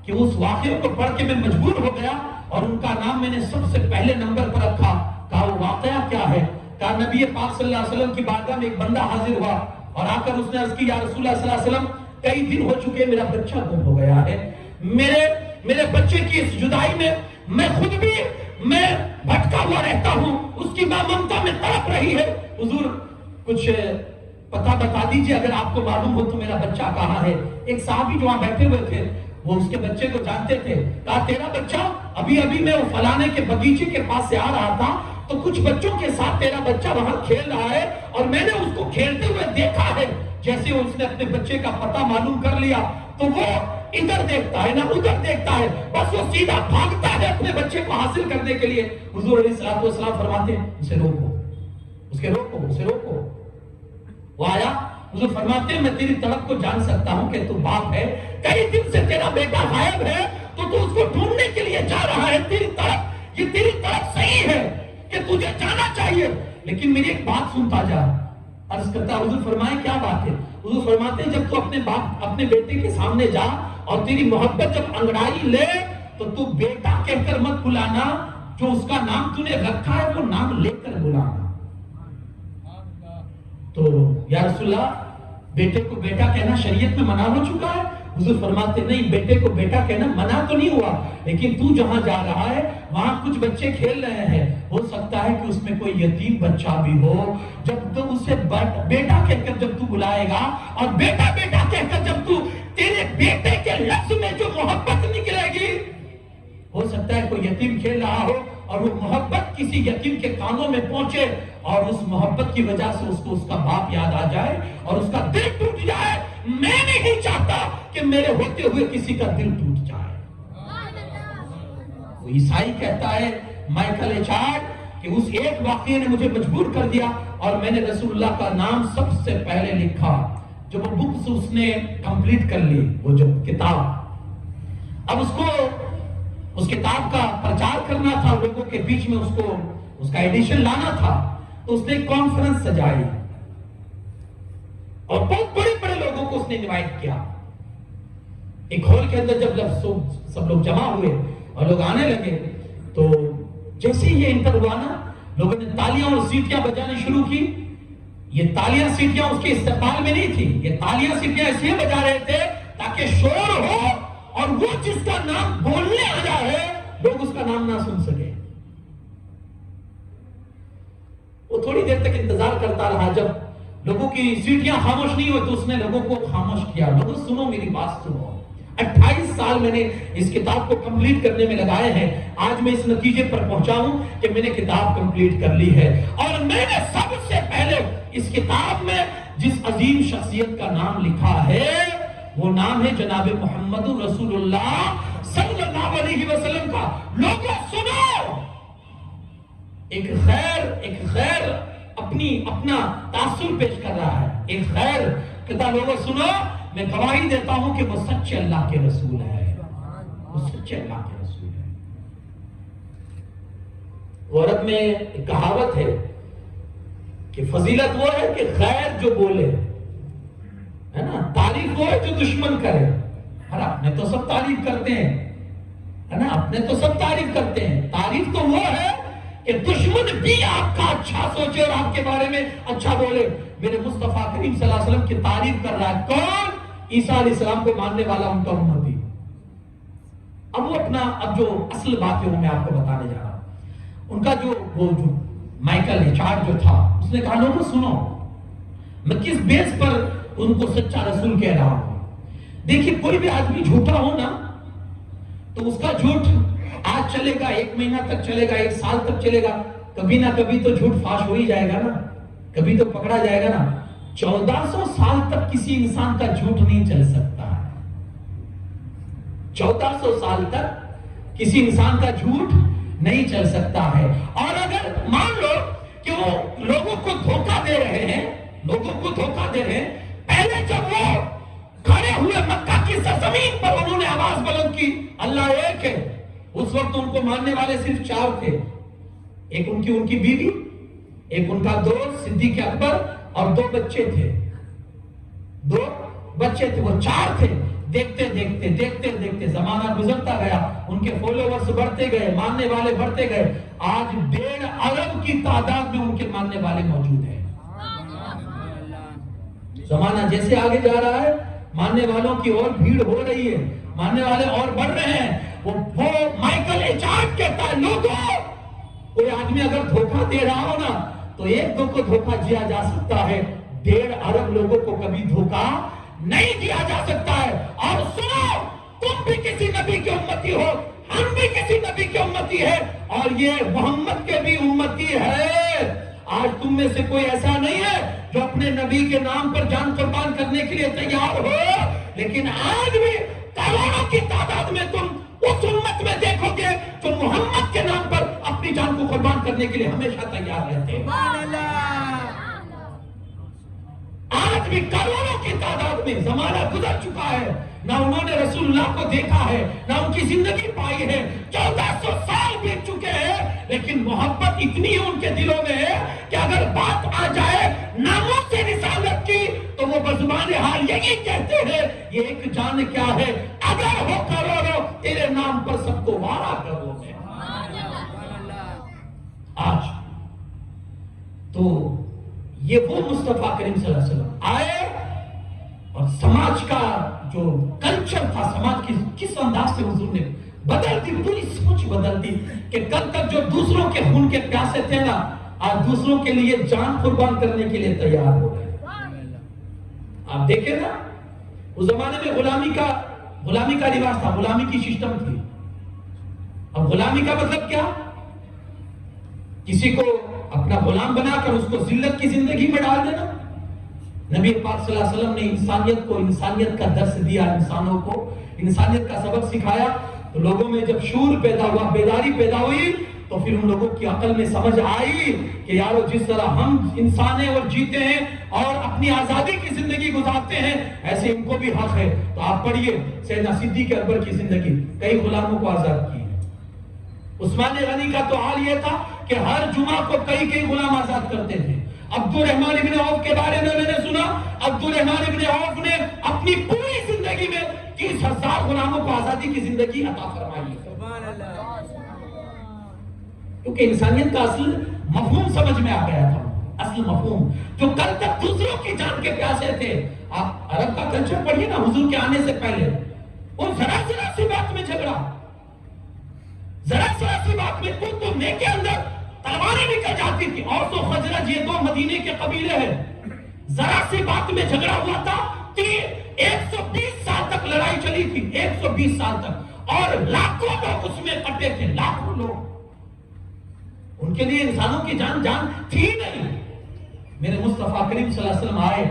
کہ اس واقعے کو پڑھ کے میں مجبور ہو گیا اور ان کا نام میں نے سب سے پہلے نمبر پر رکھا۔ کہا وہ واقعہ کیا ہے؟ کہا نبی پاک صلی اللہ علیہ وسلم کی بارگاہ میں ایک بندہ حاضر ہوا اور آ کر اس نے عرض کی یا رسول اللہ صلی اللہ علیہ وسلم کئی دن ہو چکے میرا بچہ گم ہو گیا ہے، میرے بچے کی اس جدائی میں خود بھی میں بھٹکا ہوا رہتا ہوں، اس کی ماں ممتا میں تڑپ رہی ہے، حضور کچھ پتہ بتا دیجئے اگر آپ کو معلوم ہو تو میرا بچہ کہاں ہے۔ ایک صحابی جو وہاں بیٹھے ہوئے تھے وہ اس کے بچے کو جانتے تھے، کہا تیرا بچہ ابھی میں وہ فلانے کے باغیچے کے پاس سے آ رہا تھا تو کچھ بچوں کے ساتھ تیرا بچہ وہاں کھیل رہا ہے اور میں نے اس کو کھیلتے ہوئے دیکھا ہے۔ جیسے اس نے اپنے بچے کا پتہ معلوم کر لیا تو وہ ادھر دیکھتا ہے نہ ادھر دیکھتا ہے، بس وہ سیدھا بھاگتا ہے اپنے بچے کو حاصل کرنے کے لیے۔ حضور علیہ السلام فرماتے ہیں اسے روکو۔ وہ آیا، حضور فرماتے ہیں میں تیری طلب کو جان سکتا ہوں کہ تو باپ ہے، کئی دن سے تیرا بیٹا غائب ہے تو اس کو ڈھونڈنے کے لیے جا رہا ہے، تیری طلب صحیح ہے کہ تجھے جانا چاہیے، لیکن میری ایک بات سنتا جا۔ عرض کرتا حضور فرمائے کیا بات ہے؟ حضور فرماتے ہیں جب تو اپنے بیٹے کے سامنے جا اور تیری محبت جب انگڑائی لے تو بیٹا کہہ کر مت بلانا، جو اس کا نام تو نے رکھا ہے وہ نام لے کر بلانا۔ تو یا رسول اللہ بیٹے کو بیٹا کہنا شریعت میں منع ہو چکا ہے؟ حضور فرماتے نہیں، بیٹے کو بیٹا کہنا منع تو نہیں ہوا، لیکن تو جہاں جا رہا ہے وہاں کچھ بچے کھیل رہے ہیں، ہو سکتا ہے کہ اس میں کوئی یتیم بچہ بھی ہو، جب تو اسے بیٹا کہہ کر جب تو بلائے گا، اور بیٹا بیٹا کہہ کر جب تو تیرے بیٹے کے لفظ میں جو محبت نکلے گی، ہو سکتا ہے کوئی یتیم کھیل رہا ہو اور وہ محبت کسی یتیم کے کانوں میں پہنچے، اور اس محبت کی وجہ سے اس کو اس کا باپ یاد آ جائے اور اس کا دل ٹوٹ جائے۔ میں نہیں چاہتا کہ میرے ہوتے ہوئے کسی کا دل ٹوٹ جائے۔ وہ عیسائی کہتا ہے مائیکل ایچارڈ کہ اس ایک واقعے نے مجھے مجبور کر دیا اور میں نے رسول اللہ کا نام سب سے پہلے لکھا۔ جب وہ بکس اس نے کمپلیٹ کر لی، وہ جو کتاب، اب اس کو اس کتاب کا پرچار کرنا تھا، لوگوں کے بیچ میں اس کا ایڈیشن لانا تھا، تو اس نے ایک کانفرنس سجائی اور بہت بڑے بڑے لوگوں کو اس نے انوائٹ کیا۔ ایک ہال کے اندر جب سب لوگ جمع ہوئے اور لوگ آنے لگے، تو جیسے ہی یہ انٹر ہوا نا، لوگوں نے تالیاں اور سیٹیاں بجانے شروع کی۔ یہ تالیاں سیٹیاں اس کے استقبال میں نہیں تھی، یہ تالیاں سیٹیاں اس لیے بجا رہے تھے تاکہ شور ہو اور وہ جس کا نام بولنے آ جائے لوگ اس کا نام نہ سن سکے۔ وہ تھوڑی دیر تک انتظار کرتا رہا، جب لوگوں کی سیٹیاں خاموش نہیں ہوئی تو اس نے لوگوں کو خاموش کیا۔ لوگوں سنو، میری بات سنو، 28 سال میں نے اس کتاب کو کمپلیٹ کرنے میں لگائے ہیں، آج میں اس نتیجے پر پہنچا ہوں کہ میں نے کتاب کمپلیٹ کر لی ہے، اور میں نے سب سے پہلے اس کتاب میں جس عظیم شخصیت کا نام لکھا ہے وہ نام ہے جناب محمد رسول اللہ صلی اللہ علیہ وسلم کا۔ لوگوں سنو، ایک خیر اپنا تاثر پیش کر رہا ہے، ایک خیر کہتا لوگوں سنو، میں گواہی دیتا ہوں کہ وہ سچے اللہ کے رسول ہے، وہ سچے اللہ کے رسول ہے۔ عرب میں ایک کہاوت ہے کہ فضیلت وہ ہے کہ خیر جو بولے، ہے نا، تعریف وہ ہے جو دشمن کرے۔ اور اپنے تو سب تعریف کرتے ہیں، ہے نا، اپنے تو سب تعریف کرتے ہیں، تعریف تو وہ ہے کہ دشمن بھی آپ کا اچھا سوچے اور آپ کے بارے میں اچھا بولے۔ میرے مصطفیٰ کریم صلی اللہ علیہ وسلم کی تعریف کر رہا ہے کون؟ عیسیٰ علیہ السلام کو ماننے والا ان کا امتی۔ اب جو اصل بات ہے وہ میں آپ کو بتانے جا رہا ہوں۔ ان کا جو مائیکل ایچارڈ جو تھا، اس نے کہا لوگوں سنو، میں کس بیس پر ان کو سچا رسول کہہ رہا ہوں۔ دیکھیے، کوئی بھی آدمی جھوٹا ہو نا تو اس کا جھوٹ آج چلے گا، 1 مہینہ تک چلے گا، 1 سال تک چلے گا، کبھی نہ کبھی تو جھوٹ فاش ہو ہی جائے گا نا، کبھی تو پکڑا جائے گا نا۔ 1400 سال تک کسی انسان کا جھوٹ نہیں چل سکتا ہے، 1400 سال تک کسی انسان کا جھوٹ نہیں چل سکتا ہے۔ اور اگر مان لو کہ وہ لوگوں کو دھوکہ دے رہے ہیں، پہلے جب وہ کھڑے ہوئے مکہ کی سرزمین پر انہوں نے آواز بلند کی اللہ ایک ہے، اس وقت ان کو ماننے والے صرف 4 تھے، ایک ان کی بیوی، ایک ان کا دوست صدیق اکبر، اور 2 بچے تھے، 2 بچے تھے، وہ 4 تھے۔ دیکھتے دیکھتے زمانہ گزرتا گیا، ان کے فالوورز بڑھتے گئے، ماننے والے بڑھتے گئے، آج 1.5 ارب کی تعداد میں ان کے ماننے والے موجود ہیں۔ زمانہ جیسے آگے جا رہا ہے، ماننے والوں کی اور بھیڑ ہو رہی ہے، ماننے والے اور بڑھ رہے ہیں۔ وہ مائیکل ایچارڈ کہتا ہے لوگوں، کوئی آدمی اگر دھوکہ دے رہا ہو نا تو 1-2 کو دھوکہ دیا جا سکتا ہے، 1.5 ارب لوگوں کو کبھی دھوکہ نہیں دیا جا سکتا ہے۔ اور سنو، تم بھی کسی نبی کی امتی ہو، ہم بھی کسی نبی کی امتی ہے، اور یہ محمد کے بھی امتی ہے۔ آج تم میں سے کوئی ایسا نہیں ہے جو اپنے نبی کے نام پر جان قربان کرنے کے لیے تیار ہو، لیکن آج بھی کروڑوں کی تعداد میں تم اس امت میں دیکھو گے جو محمد کے نام پر اپنی جان کو قربان کرنے کے لیے ہمیشہ تیار رہتے ہیں۔ آج بھی کروڑوں کی تعداد میں زمانہ گزر چکا ہے، نہ انہوں نے رسول اللہ کو دیکھا ہے، نہ ان کی زندگی پائی ہے، 1400 سال بیت چکے ہیں، لیکن محبت اتنی ان کے دلوں میں ہے کہ اگر بات آ جائے ناموں سے رسالت کی تو وہ بزبان حال یہی کہتے ہیں یہ ایک جان کیا ہے، اگر ہو کروڑوں تیرے نام پر سب کو وارا کرو گے۔ آج تو یہ وہ مصطفیٰ کریم صلی اللہ علیہ وسلم آئے اور سماج کا جو کلچر تھا، سماج کی کس انداز سے حضور نے بدل دی، پوری سوچ بدل دی کہ کل تک جو دوسروں کے خون کے پیاسے تھے نا، آج دوسروں کے لیے جان قربان کرنے کے لیے تیار ہو گئے۔ آپ دیکھیں نا، اس زمانے میں غلامی کا رواج تھا، غلامی کی سسٹم تھی۔ اب غلامی کا مطلب کیا؟ کسی کو اپنا غلام بنا کر اس کو ذلت کی زندگی میں ڈال دینا۔ نبی پاک صلی اللہ علیہ وسلم نے انسانیت کا درس دیا، انسانوں کو انسانیت کا سبق سکھایا، تو لوگوں میں جب شعور پیدا ہوا، بیداری پیدا ہوئی، تو پھر ان لوگوں کی عقل میں سمجھ آئی کہ یارو جس طرح ہم انسان ہیں اور جیتے ہیں اور اپنی آزادی کی زندگی گزارتے ہیں، ایسے ان کو بھی حق ہے۔ تو آپ پڑھیے سیدنا صدیق اکبر کی زندگی، کئی غلاموں کو آزاد کی۔ عثمان غنی کا تو حال یہ تھا کہ ہر جمعہ کو کئی غلام آزاد کرتے تھے۔ عبد الرحمن ابن عوف کے بارے میں نے سنا، عبد الرحمن ابن عوف نے اپنی پوری زندگی میں 30,000 غلاموں کو آزادی کی زندگی عطا فرمائی۔ سبحان اللہ۔ کیونکہ انسانیت کا اصل مفہوم سمجھ میں آ گیا تھا، اصل مفہوم جو کل تک دوسروں کی جان کے پیاسے تھے۔ آپ عرب کا کلچر پڑھیے نا، حضور کے آنے سے پہلے وہ ذرا سی بات میں جھگڑا، ذرا سی بات میں تمنے کے اندر تلواریں نکل جاتی تھی۔ اور تو خزرج یہ دو مدینے کے قبیلے ہیں، ذرا سی بات میں جھگڑا ہوا تھا، 120 سال تک لڑائی چلی تھی، 120 سال تک، اور لاکھوں لوگ اس میں کٹے تھے، لاکھوں لوگ۔ ان کے لیے انسانوں کی جان تھی نہیں۔ میرے مصطفیٰ کریم صلی اللہ علیہ وسلم آئے،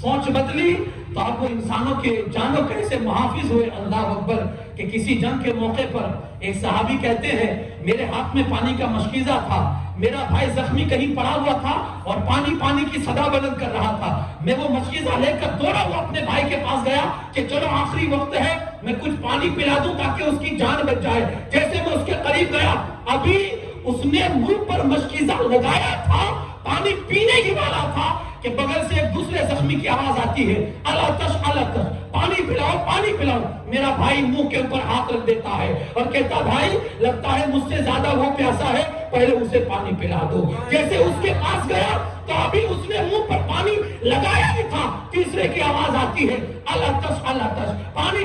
سوچ بدلی، تو آپ وہ انسانوں کے جانوں کیسے محافظ ہوئے۔ اللہ اکبر کہ کسی جنگ کے موقع پر ایک صحابی کہتے ہیں میرے ہاتھ میں پانی کا مشکیزہ تھا، میرا بھائی زخمی کہیں پڑا ہوا تھا اور پانی کی صدا بلند کر رہا تھا، میں وہ مشکیزہ لے کر دوڑا ہوا اپنے بھائی کے پاس گیا کہ چلو آخری وقت ہے، میں کچھ پانی پلا دوں تاکہ اس کی جان بچ جائے۔ جیسے میں اس کے قریب گیا، ابھی اس نے منہ پر مشکیزہ لگایا تھا، پانی پینے ہی والا تھا کہ بغل سے ایک دوسرے زخمی کی آواز آتی ہے، الاتش الاتش، پانی پلاؤ۔ میرا بھائی منہ کے اوپر ہاتھ رکھ دیتا ہے اور کہتا بھائی لگتا ہے مجھ سے زیادہ وہ پیاسا ہے، پہلے اسے پانی پلا دو۔ جیسے اس کے پاس گیا تو ابھی اس نے منہ پر پانی لگایا ہی تھا، تیسرے کی آواز آتی ہے الاتش الاتش، پانی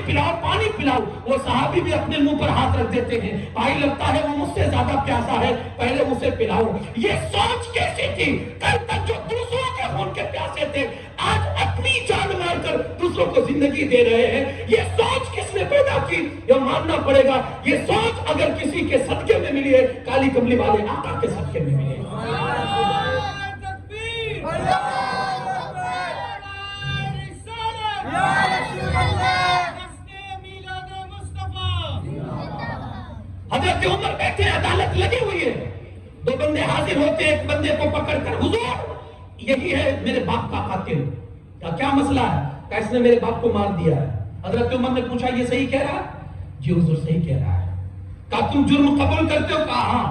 پلاؤ۔ وہ صحابی بھی اپنے منہ پر ہاتھ رکھ دیتے ہیں، بھائی لگتا ہے وہ مجھ سے زیادہ پیاسا ہے، پہلے اسے پلاؤ۔ یہ سوچ کیسی تھی؟ کل تک جو دوسروں کے خون کے پیاسے تھے، آج اپنی جان مار کر دوسروں کو زندگی دے رہے ہیں۔ یہ سوچ کس نے پیدا کی؟ یہ ماننا پڑے گا، یہ سوچ اگر کسی کے صدقے میں ملی ہے، کالی کملی والے آقا کے صدقے میں ملی ہے۔ حضرت عمر بیٹھے، عدالت لگی ہوئی ہے، دو بندے حاضر ہوتے، ایک بندے کو پکڑ کر حضور یہی ہے میرے باپ کا قاتل، کیا مسئلہ ہے؟ کہ اس نے میرے باپ کو مار دیا ہے۔ حضرت عمر نے پوچھا یہ صحیح کہہ رہا ہے؟ جی حضور صحیح کہہ رہا ہے۔ کہا تم جرم قبول کرتے ہو؟ کہا ہاں۔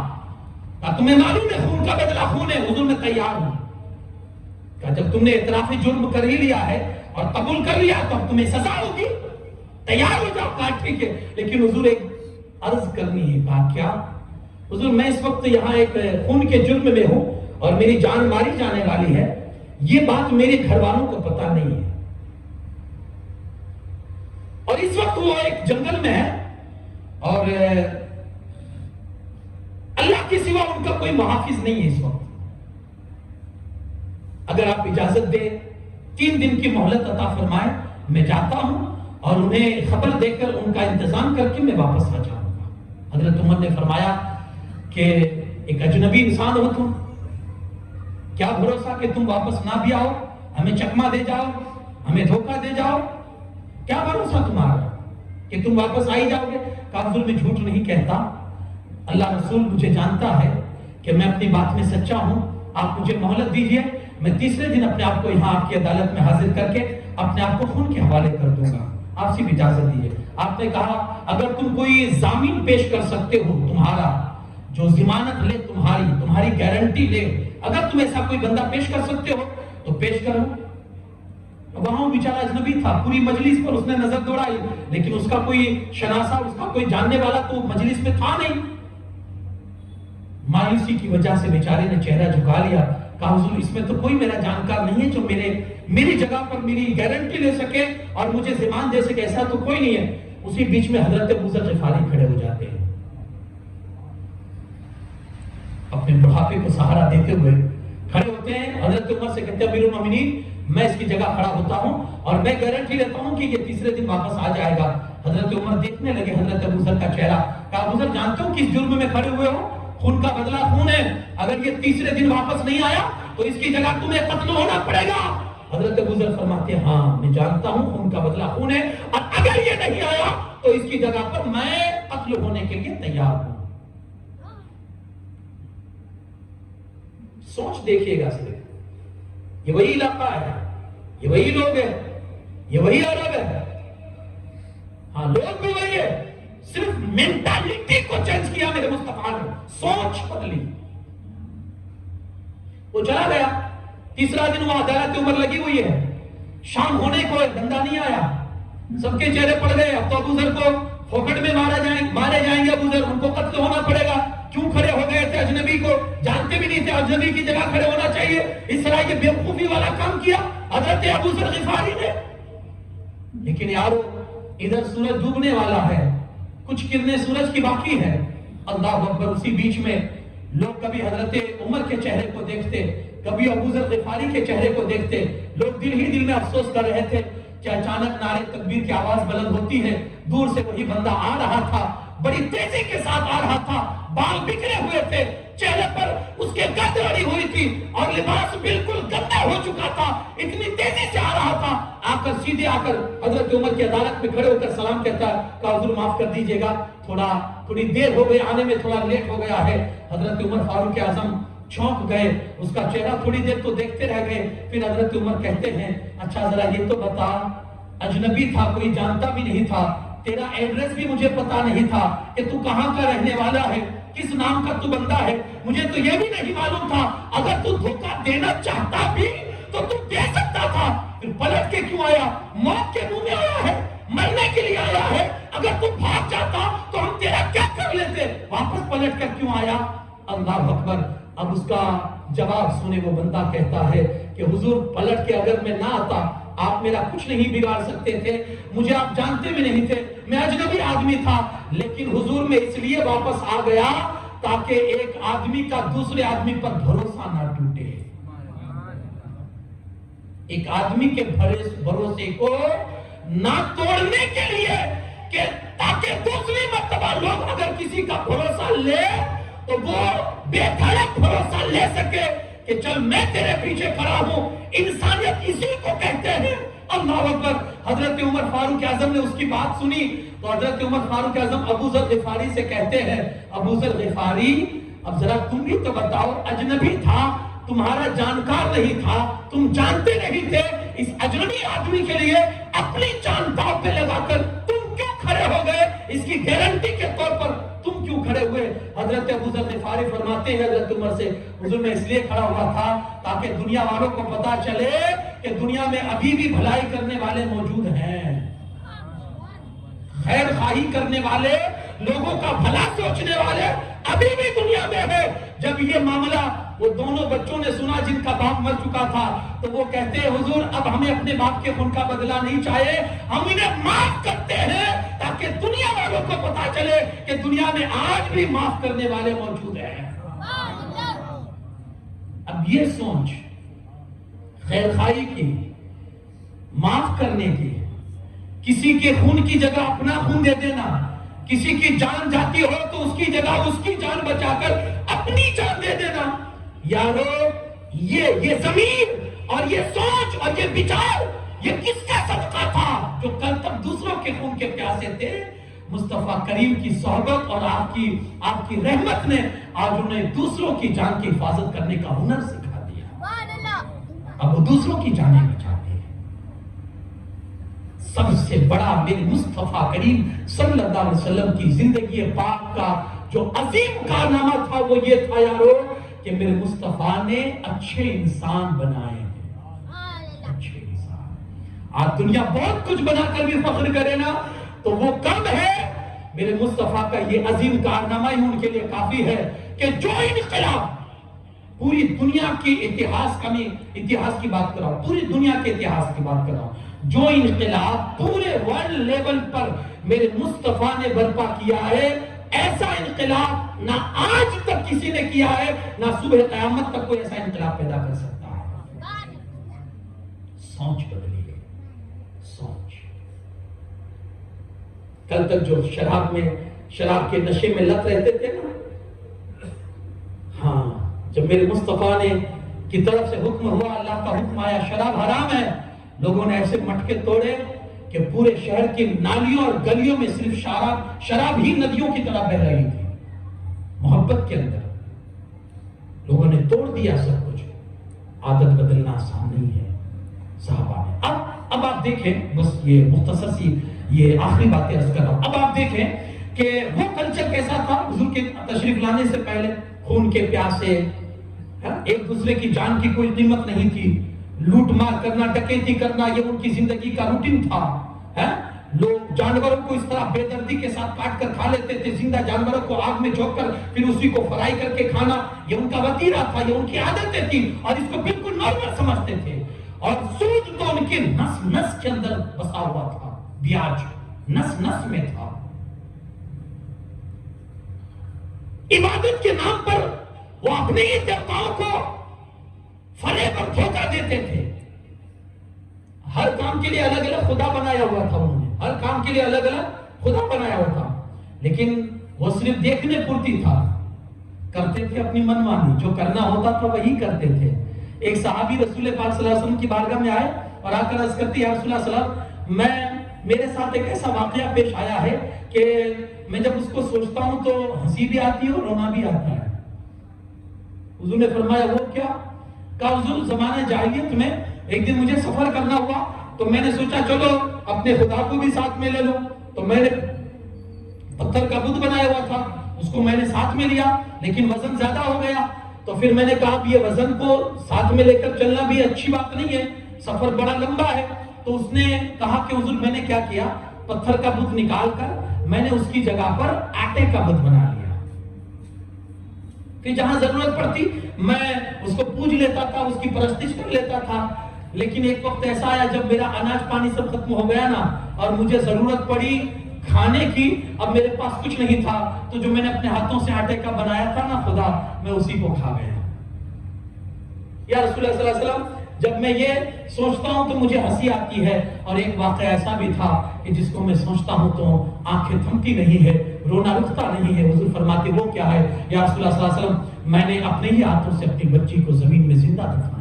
کہا تمہیں معلوم ہے خون کا بدلہ خون ہے؟ حضور میں تیار ہوں۔ کہا جب تم نے اعتراف جرم کر ہی لیا ہے اور قبول کر لیا تو اب تمہیں سزا ہوگی، تیار ہو جاؤ۔ کہا ٹھیک ہے، لیکن حضور ایک عرض کرنی ہے۔ کہا کیا؟ حضور میں اس وقت یہاں ایک خون کے جرم میں ہوں اور میری جان ماری جانے والی ہے، یہ بات میرے گھر والوں کو پتا نہیں ہے، اور اس وقت وہ ایک جنگل میں ہے اور اللہ کے سوا ان کا کوئی محافظ نہیں ہے اس وقت۔ اگر آپ اجازت دیں 3 دن کی مہلت عطا فرمائے، میں جاتا ہوں اور انہیں خبر دے کر ان کا انتظام کر کے میں واپس آ جاؤں گا۔ حضرت عمر نے فرمایا کہ ایک اجنبی انسان ہو تم، کیا بھروسہ کہ تم واپس نہ بھی آؤ، ہمیں چکما دے جاؤ، ہمیں دھوکہ دے جاؤ، کیا بھروسہ تمہارا کہ تم واپس آئی جاؤ گے؟ کہا حضور میں جھوٹ نہیں کہتا، اللہ رسول مجھے جانتا ہے کہ میں اپنی بات میں سچا ہوں، آپ مجھے مہلت دیجئے، میں تیسرے دن اپنے آپ کو یہاں آپ کی عدالت میں حاضر کر کے اپنے آپ کو خون کے حوالے کر دوں گا، آپ سے بھی اجازت دیجئے۔ آپ نے کہا اگر تم کوئی ضامن پیش کر سکتے ہو، تمہارا جو ضمانت لے، تمہاری گارنٹی لے، اگر تم ایسا کوئی بندہ پیش کر سکتے ہو تو پیش کرو۔ وہاں بیچارہ اجنبی تھا، پوری مجلس پر اس نے نظر دوڑائی، لیکن اس کا کوئی شناسا، اس کا کوئی جاننے والا تو مجلس میں تھا نہیں۔ مایوسی کی وجہ سے بیچارے نے چہرہ جھکا لیا، کہا حضور اس میں تو کوئی میرا جانکار نہیں ہے جو میری جگہ پر میری گارنٹی لے سکے اور مجھے ضمان دے سکے، ایسا تو کوئی نہیں ہے۔ اسی بیچ میں حضرت ابو ذر غفاری کھڑے ہو جاتے ہیں، اپنے بڑھاپے کو سہارا دیتے ہوئے کھڑے ہوتے ہیں، حضرت عمر سے کہتے ہیں امیر المومنین میں اس کی جگہ کھڑا ہوتا ہوں اور میں گارنٹی لیتا ہوں کہ یہ تیسرے دن واپس آ جائے گا۔ حضرت عمر دیکھنے لگے حضرت ابو ذر کا چہرہ، کہا ابو ذر جانتے ہو کس جرم میں کھڑے ہوئے ہو؟ خون کا بدلہ خون ہے، اگر یہ تیسرے دن واپس نہیں آیا تو اس کی جگہ تمہیں قتل ہونا پڑے گا۔ حضرت ابو ذر فرماتے ہیں ہاں میں جانتا ہوں خون کا بدلہ خون ہے، اور اگر یہ نہیں آیا تو اس کی جگہ پر میں قتل ہونے کے لیے تیار ہوں۔ سوچ دیکھیے گا صرف، یہ وہی علاقہ ہے، یہ وہی لوگ ہیں، یہ وہی عرب ہے، ہاں لوگ بھی وہی ہے، صرف مینٹالٹی کو چینج کیا میرے مصطفیٰ نے، سوچ بدلی۔ وہ چلا گیا، تیسرا دن وہ عدالت عمر لگی ہوئی ہے، شام ہونے کو بندہ نہیں آیا، سب کے چہرے پڑ گئے، اب تو ابو ذر کو پھوکٹ میں مارے جائیں گے، ابو ذر ان کو قتل ہونا پڑے گا۔ کیوں کھڑے ہو گئے تھے؟ اجنبی کو جانتے بھی نہیں تھے، اجنبی کی جگہ کھڑے ہونا چاہیے، اس طرح یہ بیوقوفی والا کام کیا حضرت ابو ذر غفاری نے۔ لیکن یارو ادھر سورج ڈوبنے والا ہے، کچھ کرنیں سورج کی باقی ہے، اللہ اکبر۔ اسی بیچ میں لوگ کبھی حضرت عمر کے چہرے کو دیکھتے، کبھی ابو ذر غفاری کے چہرے کو دیکھتے، لوگ دل ہی دل میں افسوس کر رہے تھے کہ اچانک نعرے تکبیر کی آواز بلند ہوتی ہے، دور سے وہی بندہ آ رہا تھا، بڑی تیزی کے ساتھ آ رہا تھا، بال بکھرے ہوئے تھے، چہرے پر اس کے گرد اڑی ہوئی تھی اور لباس بالکل گندا ہو چکا تھا، اتنی تیزی سے آ رہا تھا۔ سیدھے آ کر حضرت عمر کی عدالت میں کھڑے ہو کر سلام کہتا ہے، کہا حضور معاف کر دیجئے گا، تھوڑی دیر ہو گئی، آنے میں تھوڑا لیٹ ہو گیا ہے۔ حضرت عمر فاروق اعظم چونک گئے، اس کا چہرہ تھوڑی دیر تو دیکھتے رہ گئے، پھر حضرت عمر کہتے ہیں اچھا ذرا یہ تو بتا، اجنبی تھا، کوئی جانتا بھی نہیں تھا، تیرا ایڈریس بھی مجھے پتا نہیں تھا کہ تو کہاں کا رہنے والا ہے، کس نام کا تو بندہ ہے، مجھے تو یہ بھی نہیں معلوم تھا، اگر تو دھوکہ دینا چاہتا بھی تو دے سکتا تھا، پھر پلٹ کے کیوں آیا؟ موت کے منہ میں آیا ہے، مرنے کے لیے آیا ہے، اگر تو بھاگ جاتا تو ہم تیرا کیا کر لیتے، واپس پلٹ کر کیوں آیا؟ اللہ اکبر۔ اب اس کا جواب سنے وہ بندہ کہتا ہے کہ حضور پلٹ کے اگر میں نہ آتا آپ میرا کچھ نہیں بگاڑ سکتے تھے، مجھے آپ جانتے بھی نہیں تھے، میں اجنبی آدمی تھا، لیکن حضور میں اس لیے واپس آ گیا تاکہ ایک آدمی کا دوسرے آدمی پر بھروسہ نہ ٹوٹے، ایک آدمی کے بھروسے کو نہ توڑنے کے لیے، کہ تاکہ دوسری مرتبہ لوگ اگر کسی کا بھروسہ لے تو وہ بے دھڑک بھروسہ لے سکے کہ چل میں تیرے پیچھے کھڑا ہوں۔ انسانیت اسی کو کہتے ہیں۔ اللہ اکبر۔ حضرت عمر فاروق اعظم نے اس کی بات سنی تو حضرت عمر فاروق اعظم ابو ذر غفاری سے کہتے ہیں، ابو ذر غفاری اب ذرا تم بھی تو بتاؤ، اجنبی تھا، تمہارا جانکار نہیں تھا، تم جانتے نہیں تھے، اس اجنبی آدمی کے لیے اپنی جان داؤ پہ لگا کر تم کیوں کھڑے ہو گئے؟ اس کی گارنٹی کے طور پر تم کیوں کھڑے ہوئے؟ حضرت ابو ذر غفاری فرماتے ہیں حضرت عمر سے، حضور میں اس لیے کھڑا ہوا تھا تاکہ دنیا والوں کو پتا چلے کہ دنیا میں ابھی بھی بھلائی کرنے والے موجود ہیں، خیر خواہی کرنے والے، لوگوں کا بھلا سوچنے والے ابھی بھی دنیا میں ہے۔ جب یہ معاملہ وہ دونوں بچوں نے سنا جن کا باپ مر چکا تھا تو وہ کہتے ہیں حضور اب ہمیں اپنے باپ کے خون کا بدلہ نہیں چاہیے، ہم انہیں معاف کرتے ہیں تاکہ دنیا والوں کو پتا چلے کہ دنیا میں آج بھی معاف کرنے والے موجود ہیں۔ اب یہ سوچ خیر خواہی کی، معاف کرنے کی، کسی کے خون کی جگہ اپنا خون دے دینا، کسی کی جان جاتی ہو تو اس کی جگہ اس کی جان بچا کر اپنی جان دے دینا، یارو یہ ضمیر اور یہ سوچ اور یہ بچار یہ کس کا صدقہ تھا جو کل تک دوسروں کے خون کے پیاسے تھے؟ مصطفیٰ کریم کی صحبت اور آپ کی رحمت نے آج انہیں دوسروں کی جان کی حفاظت کرنے کا ہنر سکھا دیا، اب وہ دوسروں کی جانیں بچاتے ہیں۔ سب سے بڑا میرے مصطفیٰ کریم صلی اللہ علیہ وسلم کی زندگی پاک کا جو عظیم کارنامہ تھا وہ یہ تھا یارو کہ میرے مصطفیٰ نے اچھے انسان بنائے ہیں، اچھے انسان۔ آج دنیا بہت کچھ بنا کر بھی فخر کرے نا تو وہ کم ہے، میرے مصطفیٰ کا یہ عظیم کارنامہ ہی ان کے لیے کافی ہے کہ جو انقلاب پوری دنیا کے اتحاد کا میں اتحاد کی بات کر رہا ہوں، پوری دنیا کے اتحاد کی بات کر رہا ہوں، جو انقلاب پورے ورلڈ لیول پر میرے مصطفیٰ نے برپا کیا ہے، ایسا انقلاب نہ آج تک کسی نے کیا ہے، نہ صبح قیامت تک کوئی ایسا انقلاب پیدا کر سکتا ہے۔ سوچ بدلی ہے، سوچ۔ کل تک جو شراب کے نشے میں لت رہتے تھے نا، ہاں جب میرے مصطفیٰ نے کی طرف سے حکم ہوا، اللہ کا حکم آیا شراب حرام ہے، لوگوں نے ایسے مٹکے توڑے کہ پورے شہر کی نالیوں اور گلیوں میں صرف شراب ہی ندیوں کی طرح بہ رہی تھی۔ محبت کے اندر لوگوں نے توڑ دیا سب کچھ۔ عادت بدلنا آسان نہیں ہے صحابہ نے۔ اب آپ دیکھیں، بس یہ مختصر سی یہ آخری باتیں عرض کر رہا ہوں۔ اب آپ دیکھیں کہ وہ کلچر کیسا تھا حضور کے تشریف لانے سے پہلے، خون کے پیاسے، ایک دوسرے کی جان کی کوئی قیمت نہیں تھی، لوٹ مار کرنا، ڈکیتی کرنا، یہ ان کی زندگی کا روٹین تھا۔ لوگ جانوروں کو اس طرح بے دردی کے ساتھ کاٹ کر کھا لیتے تھے، زندہ جانوروں کو آگ میں جھونک کر پھر اسی کو فرائی کر کے کھانا، یہ ان کا وتیرہ تھا، یہ ان کی عادتیں تھی، اور اس کو بالکل نارمل سمجھتے تھے۔ اور سود تو ان کے نس نس کے اندر بسا ہوا تھا، بیاج نس نس میں تھا۔ عبادت کے نام پر وہ اپنے ہی دیوتاؤں کو فریب اور دھوکہ دیتے تھے۔ ہر کام کے لیے الگ الگ خدا بنایا ہوا تھا انہوں نے، ہر کام کے لیے الگ الگ خدا بنایا ہوا تھا، لیکن وہ صرف دیکھنے پورتی تھا، کرتے تھے اپنی منمانی، جو کرنا ہوتا تھا وہی کرتے تھے۔ ایک صحابی رسول پاک صلی اللہ علیہ وسلم کی بارگاہ میں آئے اور آ کر عرض کرتے یا رسول اللہ صلی اللہ علیہ وسلم، میرے ساتھ ایک ایسا واقعہ پیش آیا ہے کہ میں جب اس کو سوچتا ہوں تو ہنسی بھی آتی ہے اور رونا بھی آتا ہے۔ حضور نے فرمایا وہ کیا؟ کہا حضور زمانہ جاہلیت میں ایک دن مجھے سفر کرنا ہوا تو میں نے سوچا چلو اپنے خدا کو بھی ساتھ میں لے لو، تو میں نے پتھر کا بت بنایا ہوا تھا، اس کو میں نے ساتھ میں لیا، لیکن وزن زیادہ ہو گیا، تو پھر میں نے کہا اب یہ وزن کو ساتھ میں لے کر چلنا بھی اچھی بات نہیں ہے، سفر بڑا لمبا ہے۔ تو اس نے کہا کہ حضور میں نے کیا کیا، پتھر کا بت نکال کر میں نے اس کی جگہ پر آٹے کا بت بنا لیا، کہ جہاں ضرورت پڑتی میں اس کو پوج لیتا تھا، اس کی پرستش کر لیتا تھا۔ لیکن ایک وقت ایسا آیا جب میرا اناج پانی سب ختم ہو گیا نا، اور مجھے ضرورت پڑی کھانے کی، اب میرے پاس کچھ نہیں تھا، تو جو میں نے اپنے ہاتھوں سے آٹے کا بنایا تھا نا خدا، میں اسی کو کھا گیا۔ یا رسول اللہ صلی اللہ علیہ وسلم جب میں یہ سوچتا ہوں تو مجھے ہنسی آتی ہے، اور ایک واقعہ ایسا بھی تھا کہ جس کو میں سوچتا ہوں تو آنکھیں تھمتی نہیں ہے، رونا رکتا نہیں ہے۔ حضور فرماتے وہ کیا ہے؟ یا رسول اللہ صلی اللہ علیہ وسلم میں نے اپنے ہی ہاتھوں سے اپنی بچی کو زمین میں زندہ دفنایا۔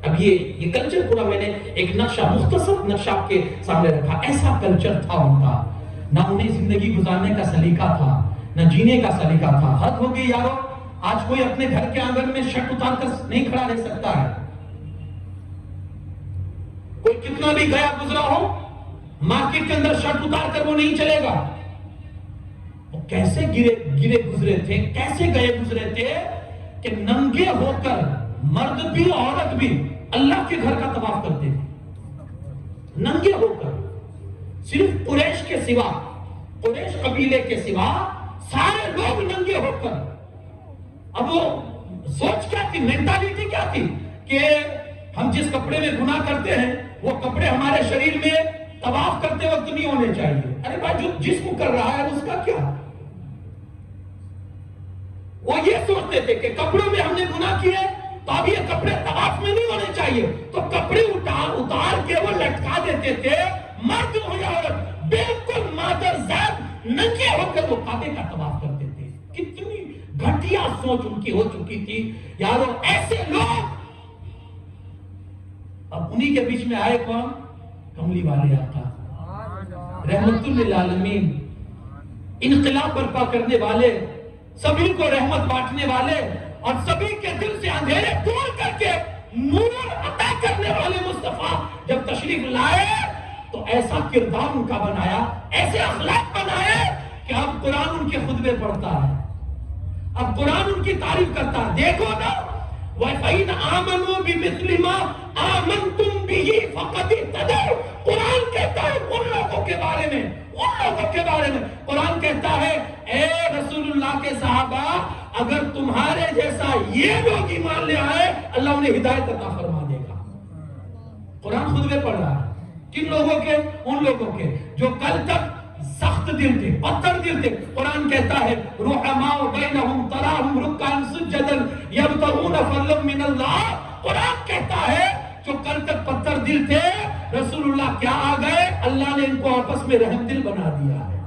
اب یہ کلچر پورا میں نے ایک نقشہ، مختصر نقشہ آپ کے سامنے رکھا۔ ایسا کلچر تھا ان کا، نہ انہیں زندگی گزارنے کا سلیقہ تھا، نہ جینے کا سلیقہ تھا۔ حد ہو گئی یارو، آج کوئی اپنے گھر کے آنگن میں شرٹ اتار کر نہیں کھڑا رہ سکتا ہے، کوئی کتنا بھی گیا گزرا ہو مارکیٹ کے اندر شرٹ اتار کر وہ نہیں چلے گا۔ وہ کیسے گرے گزرے تھے، کیسے گئے گزرے تھے کہ ننگے ہو کر مرد بھی عورت بھی اللہ کے گھر کا طواف کرتے تھے، ننگے ہو کر۔ صرف قریش کے سوا، قریش قبیلے کے سوا سارے لوگ ننگے ہو کر۔ اب وہ سوچ کیا تھی، مینٹالٹی کیا تھی کہ ہم جس کپڑے میں گناہ کرتے ہیں وہ کپڑے ہمارے شریر میں طواف کرتے وقت نہیں ہونے چاہیے۔ ارے بھائی جو جسم کر رہا ہے اس کا کیا؟ وہ یہ سوچتے تھے کہ کپڑوں میں ہم نے گناہ کیے تو اب یہ کپڑے طواف میں نہیں ہونے چاہیے، تو کپڑے اتار کے وہ لٹکا دیتے تھے، مرد ہو یا عورت بالکل مادر ذات ننگے ہو کر وہ کعبے کا طواف کرتے تھے۔ کتنی گھٹیا سوچ ان کی ہو چکی تھی یارو، ایسے لوگ۔ اب انہی کے بیچ میں آئے کون؟ کملی والے آقا رحمت للعالمین، انقلاب برپا کرنے والے، سبھی کو رحمت بانٹنے والے، اور سبھی کے دل سے اندھیرے دور کر کے نور عطا کرنے والے مصطفیٰ جب تشریف لائے تو ایسا کردار ان کا بنایا، ایسے اخلاق بنائے کہ اب قرآن ان کے خطبے پڑھتا ہے، اب قرآن ان کی تعریف کرتا ہے۔ دیکھو نا، وَإِنْ آمَنُوا بِمِثْلِ مَا آمَنْتُمْ بِهِ فَقَدِ اهْتَدَوْا، قرآن کہتا ہے ان لوگوں کے بارے میں ان لوگوں کے بارے میں قرآن کہتا ہے اے رسول اللہ کے صحابہ اگر تمہارے جیسا یہ لوگ ایمان لے آئے اللہ انہیں ہدایت عطا فرما دے گا. قرآن خود میں پڑھ رہا ہے کن لوگوں کے؟ ان لوگوں کے جو کل تک سخت دل تھے، پتھر دل تھے. قرآن کہتا ہے رحماء بینہم تراہم رکعا سجدا یبتغون فضلا من اللہ. قرآن کہتا ہے جو کل تک پتھر دل تھے رسول اللہ کیا آ گئے اللہ نے ان کو آپس میں رحم دل بنا دیا ہے.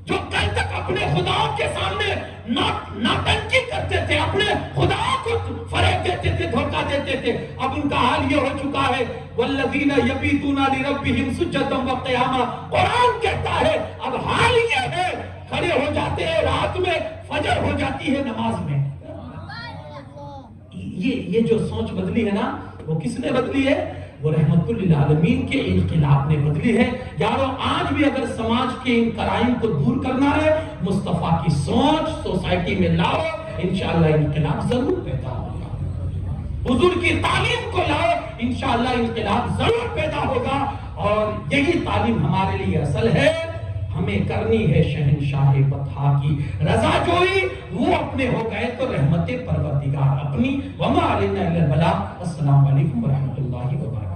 جو کل تک اپنے خداؤں کے سامنے ناٹنکی کرتے تھے، اپنے خداؤں کو فریب دیتے تھے، دھوکہ دیتے تھے، اب ان کا حال یہ ہو چکا ہے والذین یبیتون لربہم سجدا وقیاما. قرآن کہتا ہے اب حال یہ ہے کھڑے ہو جاتے ہیں رات میں، فجر ہو جاتی ہے نماز میں. یہ جو سوچ بدلی ہے نا وہ کس نے بدلی ہے؟ وہ رحمت للعالمین کے انقلاب نے بدلی ہے. یارو آج بھی اگر سماج کے ان کرائم کو دور کرنا ہے مصطفیٰ کی سوچ سوسائٹی میں لاؤ، انشاءاللہ انقلاب ضرور پیدا ہوگا. حضور کی تعلیم کو لاؤ، انشاءاللہ انقلاب ضرور پیدا ہوگا. اور یہی تعلیم ہمارے لیے اصل ہے. ہمیں کرنی ہے شہنشاہ بطحا کی رضا جوئی، وہ اپنے ہو گئے تو رحمت پروردگار اپنی. وما علینا الا البلاغ. السلام علیکم ورحمۃ اللہ وبرکاتہ.